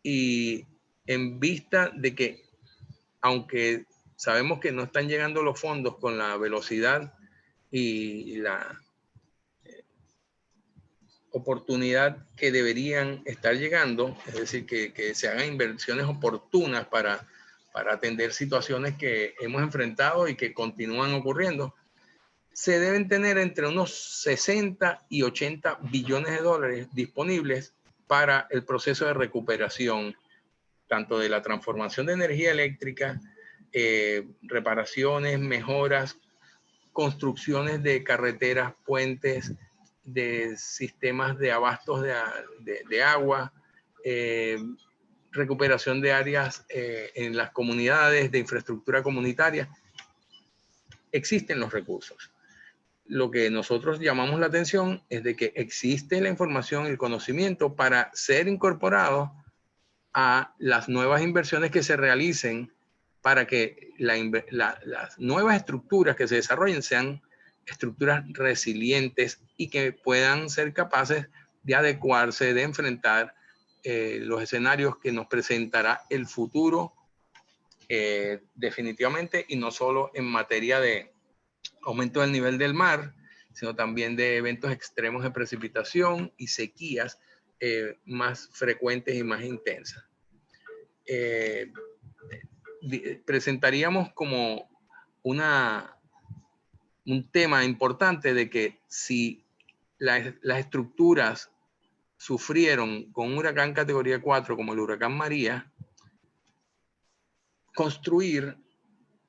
y en vista de que, aunque sabemos que no están llegando los fondos con la velocidad y la oportunidad que deberían estar llegando, es decir, que se hagan inversiones oportunas para atender situaciones que hemos enfrentado y que continúan ocurriendo, se deben tener entre unos 60 y 80 billones de dólares disponibles para el proceso de recuperación, tanto de la transformación de energía eléctrica, reparaciones, mejoras, construcciones de carreteras, puentes, de sistemas de abastos de agua, recuperación de áreas en las comunidades, de infraestructura comunitaria. Existen los recursos. Lo que nosotros llamamos la atención es de que existe la información y el conocimiento para ser incorporado a las nuevas inversiones que se realicen para que las nuevas estructuras que se desarrollen sean estructuras resilientes y que puedan ser capaces de adecuarse, de enfrentar los escenarios que nos presentará el futuro definitivamente, y no solo en materia de aumento del nivel del mar, sino también de eventos extremos de precipitación y sequías más frecuentes y más intensas. Presentaríamos como un tema importante de que si las estructuras sufrieron con un huracán categoría 4 como el huracán María, construir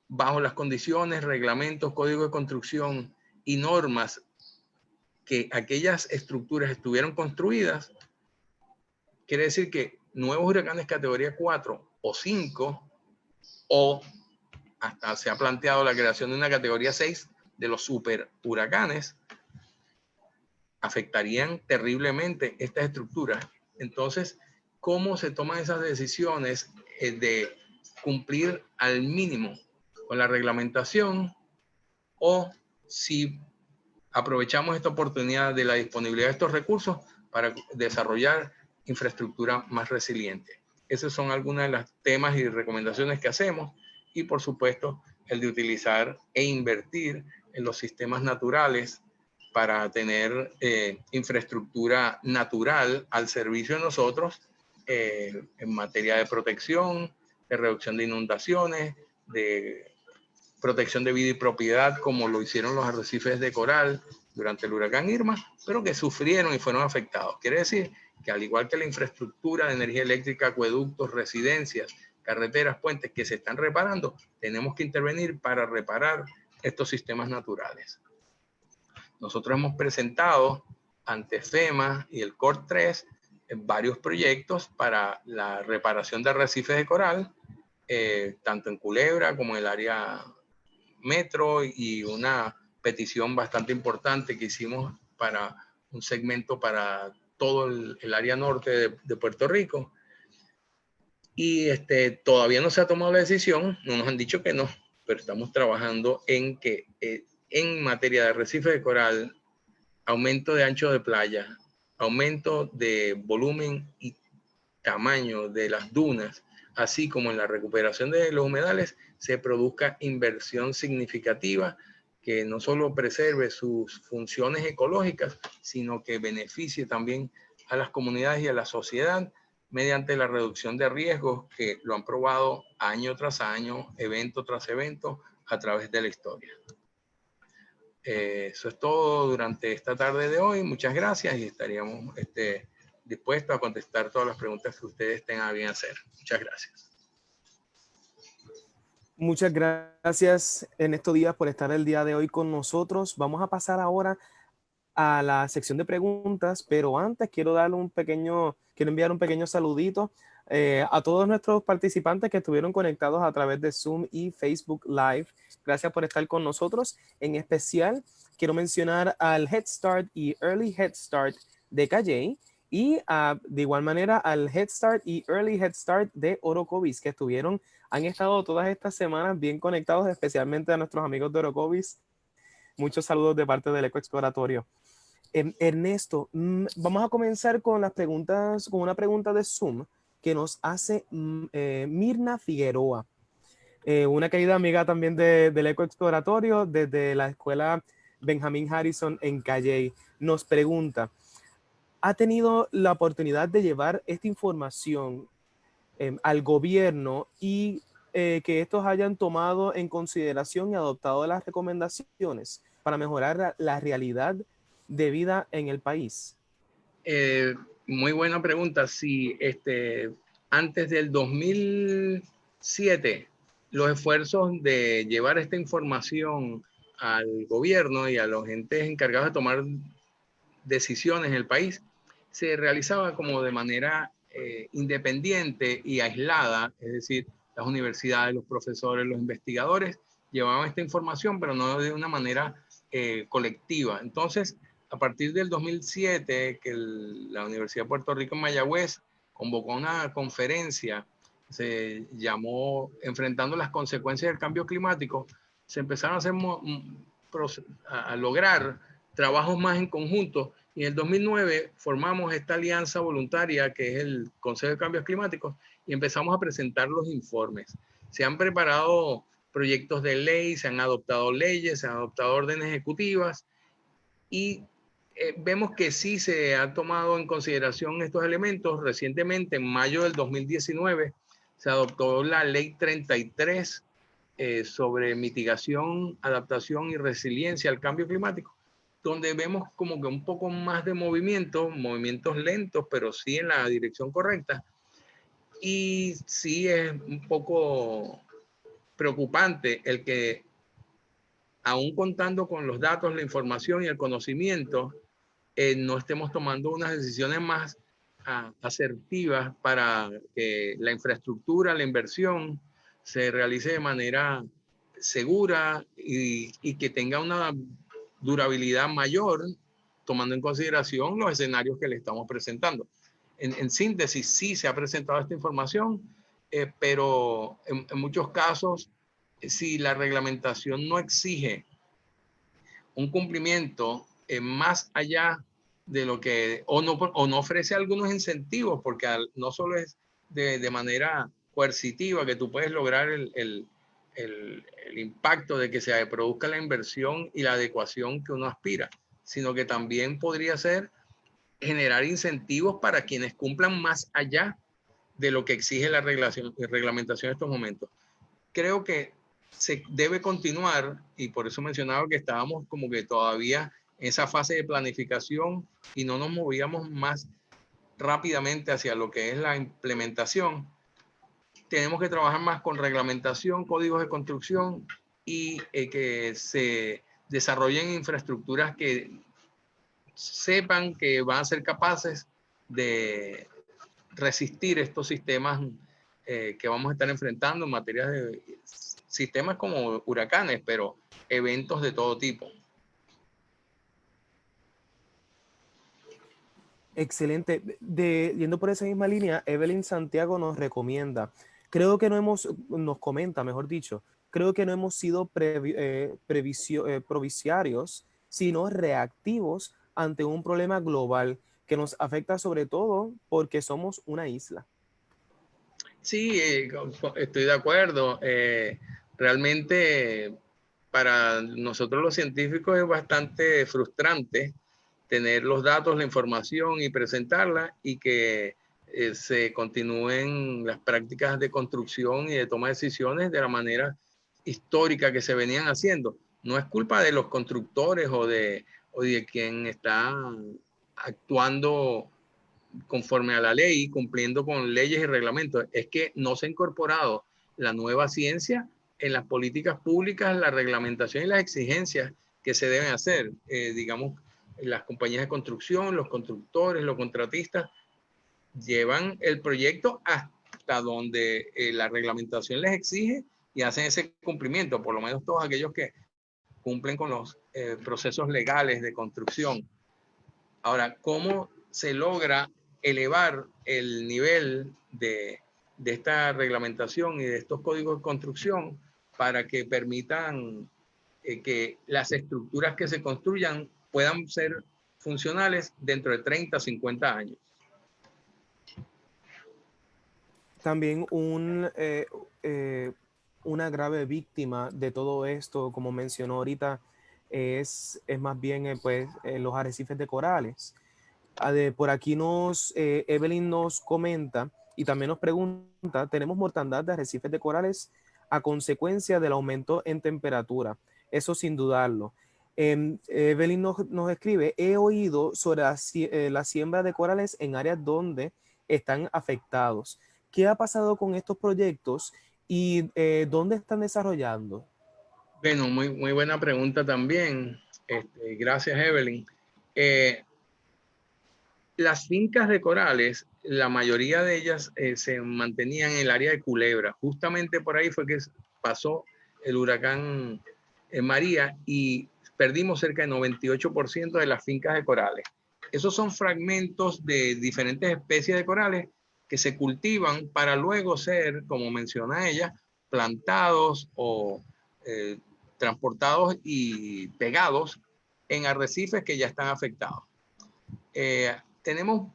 bajo las condiciones, reglamentos, códigos de construcción y normas que aquellas estructuras estuvieron construidas, quiere decir que nuevos huracanes categoría 4 o 5, o hasta se ha planteado la creación de una categoría 6 de los super huracanes, afectarían terriblemente estas estructuras. Entonces, ¿cómo se toman esas decisiones de cumplir al mínimo con la reglamentación o si aprovechamos esta oportunidad de la disponibilidad de estos recursos para desarrollar infraestructura más resiliente. Esos son algunos de los temas y recomendaciones que hacemos, y por supuesto el de utilizar e invertir en los sistemas naturales para tener infraestructura natural al servicio de nosotros en materia de protección, de reducción de inundaciones, de protección de vida y propiedad, como lo hicieron los arrecifes de coral durante el huracán Irma, pero que sufrieron y fueron afectados. Quiere decir que al igual que la infraestructura de energía eléctrica, acueductos, residencias, carreteras, puentes que se están reparando, tenemos que intervenir para reparar estos sistemas naturales. Nosotros hemos presentado ante FEMA y el COR3 varios proyectos para la reparación de arrecifes de coral, tanto en Culebra como en el área metro, y una petición bastante importante que hicimos para un segmento para todo el área norte de Puerto Rico. Y todavía no se ha tomado la decisión, no nos han dicho que no, pero estamos trabajando en que en materia de arrecife de coral, aumento de ancho de playa, aumento de volumen y tamaño de las dunas, así como en la recuperación de los humedales, se produzca inversión significativa que no solo preserve sus funciones ecológicas, sino que beneficie también a las comunidades y a la sociedad mediante la reducción de riesgos que lo han probado año tras año, evento tras evento, a través de la historia. Eso es todo durante esta tarde de hoy. Muchas gracias, y estaríamos dispuestos a contestar todas las preguntas que ustedes tengan a bien hacer. Muchas gracias. Muchas gracias, Ernesto Díaz, por estar el día de hoy con nosotros. Vamos a pasar ahora a la sección de preguntas, pero antes quiero enviar un pequeño saludito a todos nuestros participantes que estuvieron conectados a través de Zoom y Facebook Live. Gracias por estar con nosotros. En especial, quiero mencionar al Head Start y Early Head Start de Calley, y de igual manera al Head Start y Early Head Start de Orocovis, que han estado todas estas semanas bien conectados, especialmente a nuestros amigos de Orocovis. Muchos saludos de parte del Eco Exploratorio. Ernesto, vamos a comenzar con las preguntas, con una pregunta de Zoom que nos hace Mirna Figueroa, una querida amiga también del Eco Exploratorio desde la escuela Benjamin Harrison en Calley. Nos pregunta, ¿ha tenido la oportunidad de llevar esta información al gobierno y que estos hayan tomado en consideración y adoptado las recomendaciones para mejorar la realidad de vida en el país? Muy buena pregunta. Sí, antes del 2007, los esfuerzos de llevar esta información al gobierno y a los entes encargados de tomar decisiones en el país se realizaba como de manera independiente y aislada, es decir, las universidades, los profesores, los investigadores llevaban esta información, pero no de una manera colectiva. Entonces, a partir del 2007, que la Universidad de Puerto Rico en Mayagüez convocó una conferencia, se llamó Enfrentando las consecuencias del cambio climático, se empezaron a lograr trabajos más en conjunto, y en el 2009 formamos esta alianza voluntaria que es el Consejo de Cambios Climáticos, y empezamos a presentar los informes. Se han preparado proyectos de ley, se han adoptado leyes, se han adoptado órdenes ejecutivas, y vemos que sí se han tomado en consideración estos elementos. Recientemente, en mayo del 2019, se adoptó la Ley 33 sobre mitigación, adaptación y resiliencia al cambio climático, donde vemos como que un poco más de movimientos lentos, pero sí en la dirección correcta. Y sí es un poco preocupante el que, aún contando con los datos, la información y el conocimiento, no estemos tomando unas decisiones más asertivas para que la infraestructura, la inversión, se realice de manera segura y que tenga una durabilidad mayor, tomando en consideración los escenarios que le estamos presentando. En síntesis, sí se ha presentado esta información, pero en muchos casos, si la reglamentación no exige un cumplimiento más allá de lo que, o no ofrece algunos incentivos, porque no solo es de manera coercitiva que tú puedes lograr el impacto de que se produzca la inversión y la adecuación que uno aspira, sino que también podría ser generar incentivos para quienes cumplan más allá de lo que exige la reglamentación en estos momentos. Creo que se debe continuar, y por eso mencionaba que estábamos como que todavía en esa fase de planificación y no nos movíamos más rápidamente hacia lo que es la implementación. Tenemos que trabajar más con reglamentación, códigos de construcción y que se desarrollen infraestructuras que sepan que van a ser capaces de resistir estos sistemas que vamos a estar enfrentando en materia de sistemas como huracanes, pero eventos de todo tipo. Excelente. Yendo por esa misma línea, Evelyn Santiago nos recomienda, creo que no hemos, nos comenta, mejor dicho, creo que no hemos sido provisiarios, sino reactivos ante un problema global que nos afecta sobre todo porque somos una isla. Sí, estoy de acuerdo. Realmente para nosotros los científicos es bastante frustrante tener los datos, la información y presentarla y que se continúen las prácticas de construcción y de toma de decisiones de la manera histórica que se venían haciendo. No es culpa de los constructores o de quien está actuando conforme a la ley, cumpliendo con leyes y reglamentos. Es que no se ha incorporado la nueva ciencia en las políticas públicas, la reglamentación y las exigencias que se deben hacer. Digamos, las compañías de construcción, los constructores, los contratistas, llevan el proyecto hasta donde la reglamentación les exige y hacen ese cumplimiento, por lo menos todos aquellos que cumplen con los procesos legales de construcción. Ahora, ¿cómo se logra elevar el nivel de esta reglamentación y de estos códigos de construcción para que permitan que las estructuras que se construyan puedan ser funcionales dentro de 30, 50 años? También una grave víctima de todo esto, como mencionó ahorita, es más bien los arrecifes de corales. Por aquí Evelyn nos comenta y también nos pregunta, ¿tenemos mortandad de arrecifes de corales a consecuencia del aumento en temperatura? Eso sin dudarlo. Evelyn nos escribe, he oído sobre la siembra de corales en áreas donde están afectados. ¿Qué ha pasado con estos proyectos y dónde están desarrollando? Bueno, muy buena pregunta también. Gracias, Evelyn. Las fincas de corales, la mayoría de ellas se mantenían en el área de Culebra. Justamente por ahí fue que pasó el huracán María y perdimos cerca del 98% de las fincas de corales. Esos son fragmentos de diferentes especies de corales que se cultivan para luego ser, como menciona ella, plantados o transportados y pegados en arrecifes que ya están afectados. Tenemos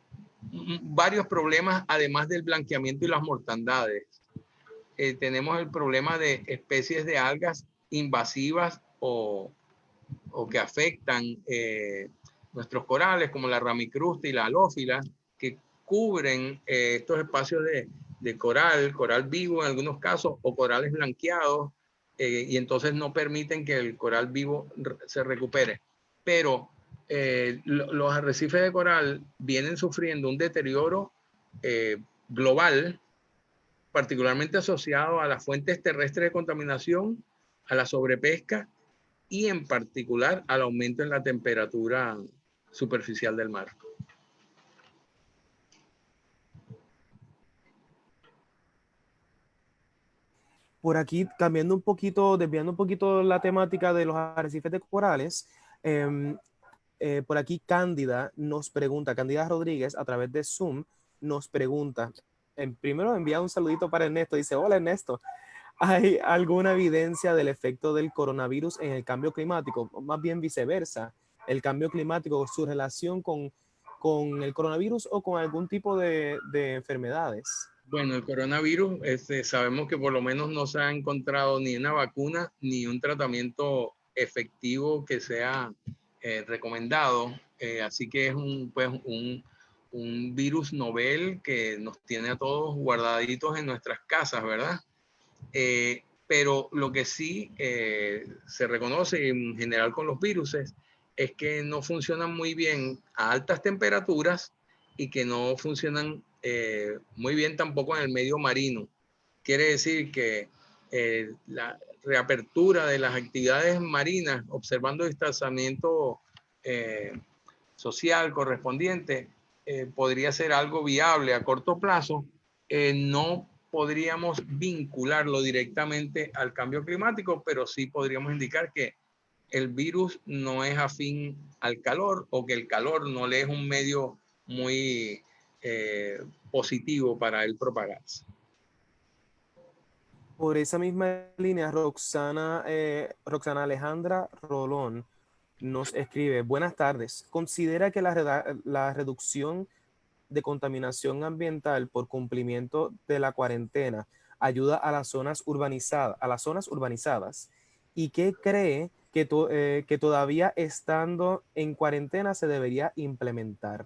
varios problemas, además del blanqueamiento y las mortandades. Tenemos el problema de especies de algas invasivas o que afectan nuestros corales, como la ramicrusta y la halófila, que cubren estos espacios de coral vivo en algunos casos, o corales blanqueados, y entonces no permiten que el coral vivo se recupere. Pero los arrecifes de coral vienen sufriendo un deterioro global, particularmente asociado a las fuentes terrestres de contaminación, a la sobrepesca y en particular al aumento en la temperatura superficial del mar. Por aquí, cambiando un poquito, desviando un poquito la temática de los arrecifes de corales, por aquí Cándida nos pregunta, Cándida Rodríguez a través de Zoom nos pregunta, primero envía un saludito para Ernesto, dice, hola Ernesto, ¿Hay alguna evidencia del efecto del coronavirus en el cambio climático? O más bien viceversa, el cambio climático, su relación con el coronavirus o con algún tipo de enfermedades. Bueno, el coronavirus, sabemos que por lo menos no se ha encontrado ni una vacuna ni un tratamiento efectivo que sea recomendado. Así que es un virus novel que nos tiene a todos guardaditos en nuestras casas, ¿verdad? Pero lo que sí se reconoce en general con los virus es que no funcionan muy bien a altas temperaturas y que no funcionan muy bien tampoco en el medio marino. Quiere decir que la reapertura de las actividades marinas, observando el distanciamiento eh, social correspondiente, podría ser algo viable a corto plazo. No podríamos vincularlo directamente al cambio climático, pero sí podríamos indicar que el virus no es afín al calor o que el calor no le es un medio muy positivo para él propagarse. Por esa misma línea, Roxana Alejandra Rolón nos escribe, buenas tardes, ¿considera que la reducción de contaminación ambiental por cumplimiento de la cuarentena ayuda a las zonas urbanizadas? ¿Y qué cree que todavía estando en cuarentena se debería implementar?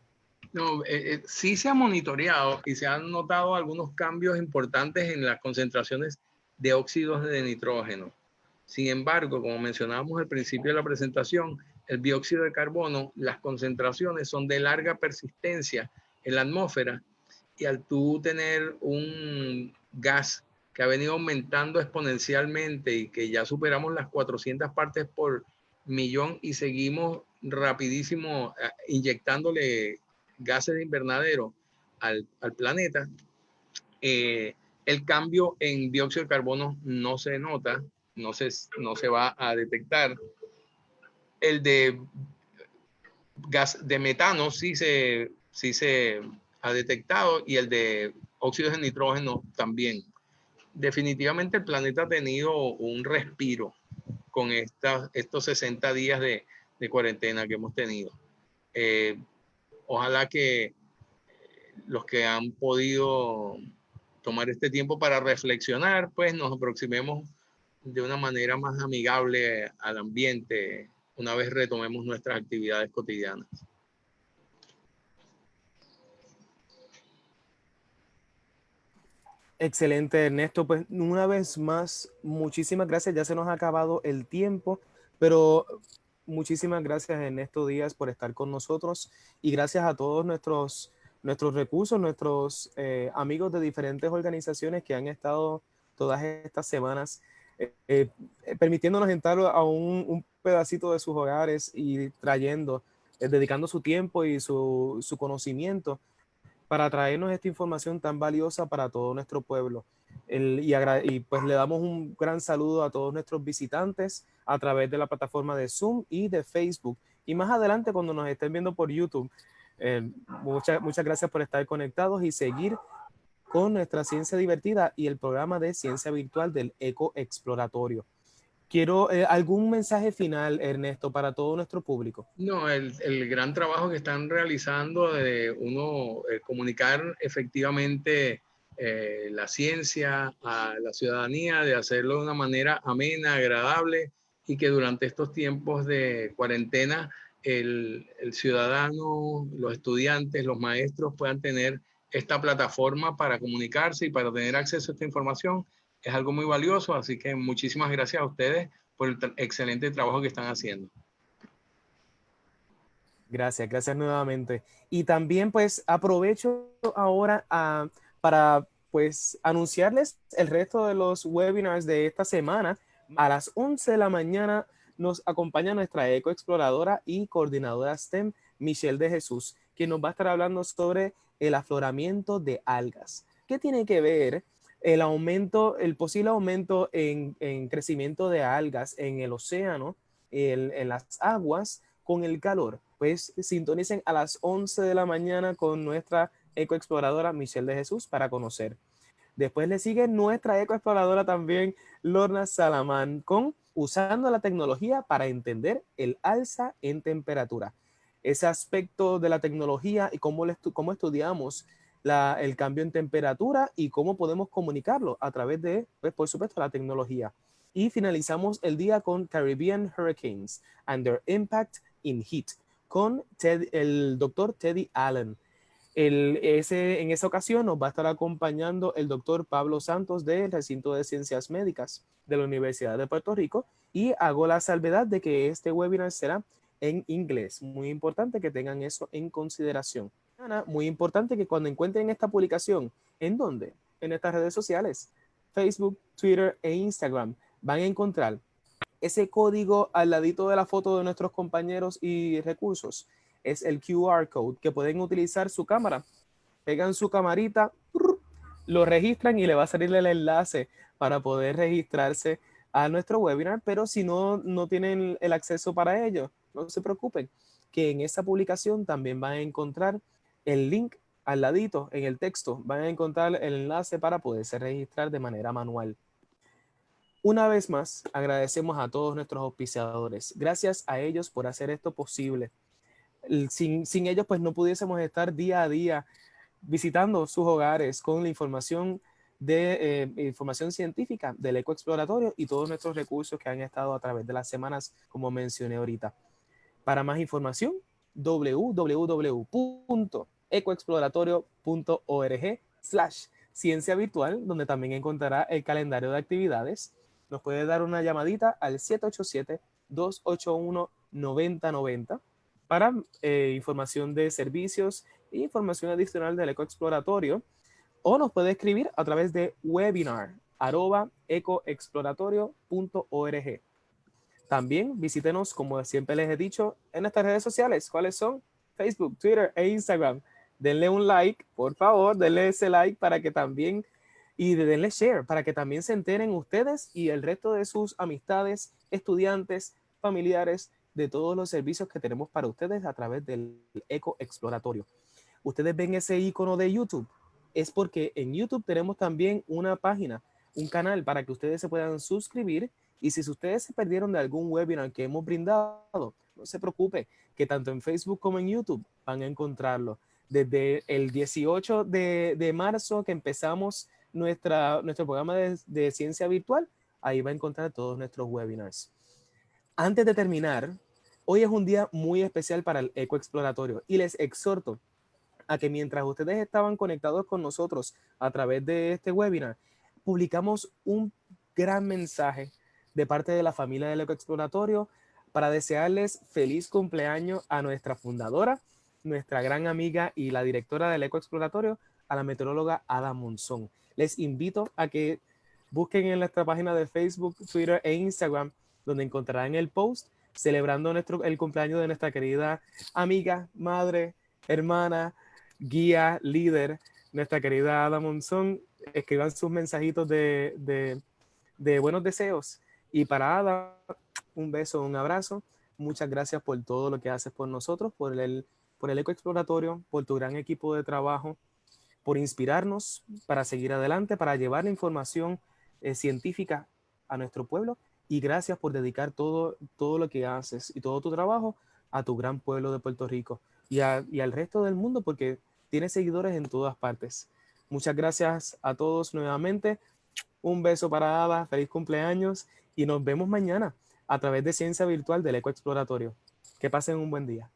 No, sí se ha monitoreado y se han notado algunos cambios importantes en las concentraciones de óxidos de nitrógeno. Sin embargo, como mencionábamos al principio de la presentación, el dióxido de carbono, las concentraciones son de larga persistencia en la atmósfera y al tú tener un gas que ha venido aumentando exponencialmente y que ya superamos las 400 partes por millón y seguimos rapidísimo inyectándole gases de invernadero al planeta, el cambio en dióxido de carbono no se nota, no se va a detectar. El de gas de metano sí se ha detectado y el de óxidos de nitrógeno también. Definitivamente el planeta ha tenido un respiro con estos 60 días de cuarentena que hemos tenido. Eh, Ojalá que los que han podido tomar este tiempo para reflexionar, pues nos aproximemos de una manera más amigable al ambiente una vez retomemos nuestras actividades cotidianas. Excelente, Ernesto. Pues una vez más, muchísimas gracias. Ya se nos ha acabado el tiempo, pero muchísimas gracias, Ernesto Díaz, por estar con nosotros y gracias a todos nuestros recursos, nuestros amigos de diferentes organizaciones que han estado todas estas semanas permitiéndonos entrar a un pedacito de sus hogares y trayendo, dedicando su tiempo y su conocimiento para traernos esta información tan valiosa para todo nuestro pueblo. Y pues le damos un gran saludo a todos nuestros visitantes a través de la plataforma de Zoom y de Facebook. Y más adelante, cuando nos estén viendo por YouTube, muchas gracias por estar conectados y seguir con nuestra ciencia divertida y el programa de ciencia virtual del Eco Exploratorio. Quiero algún mensaje final, Ernesto, para todo nuestro público. No, el gran trabajo que están realizando de uno comunicar efectivamente la ciencia a la ciudadanía, de hacerlo de una manera amena, agradable y que durante estos tiempos de cuarentena el ciudadano, los estudiantes, los maestros puedan tener esta plataforma para comunicarse y para tener acceso a esta información es algo muy valioso. Así que muchísimas gracias a ustedes por el excelente trabajo que están haciendo. Gracias nuevamente. Y también pues aprovecho ahora para pues anunciarles el resto de los webinars de esta semana. A las 11 de la mañana nos acompaña nuestra ecoexploradora y coordinadora STEM, Michelle de Jesús, quien nos va a estar hablando sobre el afloramiento de algas. ¿Qué tiene que ver el posible aumento en crecimiento de algas en el océano, en las aguas, con el calor? Pues sintonicen a las 11 de la mañana con nuestra ecoexploradora Michelle de Jesús para conocer. Después le sigue nuestra ecoexploradora también, Lorna Salamán, con usando la tecnología para entender el alza en temperatura. Ese aspecto de la tecnología y cómo estudiamos el cambio en temperatura y cómo podemos comunicarlo a través de, pues, por supuesto, la tecnología. Y finalizamos el día con Caribbean Hurricanes and Their Impact in Heat, con el doctor Teddy Allen. En esa ocasión nos va a estar acompañando el doctor Pablo Santos del Recinto de Ciencias Médicas de la Universidad de Puerto Rico, y hago la salvedad de que este webinar será en inglés. Muy importante que tengan eso en consideración. Muy importante que cuando encuentren esta publicación, ¿en dónde? En estas redes sociales, Facebook, Twitter e Instagram, van a encontrar ese código al ladito de la foto de nuestros compañeros y recursos. Es el QR code que pueden utilizar su cámara. Pegan su camarita, lo registran y le va a salir el enlace para poder registrarse a nuestro webinar. Pero si no tienen el acceso para ello, no se preocupen, que en esa publicación también van a encontrar el link al ladito en el texto. Van a encontrar el enlace para poderse registrar de manera manual. Una vez más, agradecemos a todos nuestros auspiciadores. Gracias a ellos por hacer esto posible. Sin ellos, pues no pudiésemos estar día a día visitando sus hogares con la información información científica del ecoexploratorio y todos nuestros recursos que han estado a través de las semanas, como mencioné ahorita. Para más información, www.ecoexploratorio.org/ciencia virtual, donde también encontrará el calendario de actividades. Nos puede dar una llamadita al 787-281-9090 para información de servicios e información adicional del ecoexploratorio, o nos puede escribir a través de webinar@ecoexploratorio.org. También visítenos, como siempre les he dicho, en nuestras redes sociales. ¿Cuáles son? Facebook, Twitter e Instagram. Denle un like, por favor, denle ese like para que también, y denle share para que también se enteren ustedes y el resto de sus amistades, estudiantes, familiares, de todos los servicios que tenemos para ustedes a través del Eco Exploratorio. Ustedes ven ese icono de YouTube, es porque en YouTube tenemos también una página, un canal para que ustedes se puedan suscribir. Y si ustedes se perdieron de algún webinar que hemos brindado, no se preocupe, que tanto en Facebook como en YouTube van a encontrarlo. Desde el 18 de marzo que empezamos nuestro programa de ciencia virtual, ahí va a encontrar todos nuestros webinars. Antes de terminar, hoy es un día muy especial para el ecoexploratorio y les exhorto a que mientras ustedes estaban conectados con nosotros a través de este webinar, publicamos un gran mensaje de parte de la familia del ecoexploratorio para desearles feliz cumpleaños a nuestra fundadora, nuestra gran amiga y la directora del ecoexploratorio, a la meteoróloga Ada Monzón. Les invito a que busquen en nuestra página de Facebook, Twitter e Instagram, donde encontrarán el post celebrando el cumpleaños de nuestra querida amiga, madre, hermana, guía, líder, nuestra querida Ada Monzón. Escriban sus mensajitos de buenos deseos. Y para Ada, un beso, un abrazo. Muchas gracias por todo lo que haces por nosotros, por el ecoexploratorio, por tu gran equipo de trabajo, por inspirarnos para seguir adelante, para llevar la información científica a nuestro pueblo. Y gracias por dedicar todo lo que haces y todo tu trabajo a tu gran pueblo de Puerto Rico y al resto del mundo, porque tienes seguidores en todas partes. Muchas gracias a todos nuevamente. Un beso para Ada, feliz cumpleaños y nos vemos mañana a través de Ciencia Virtual del Ecoexploratorio. Que pasen un buen día.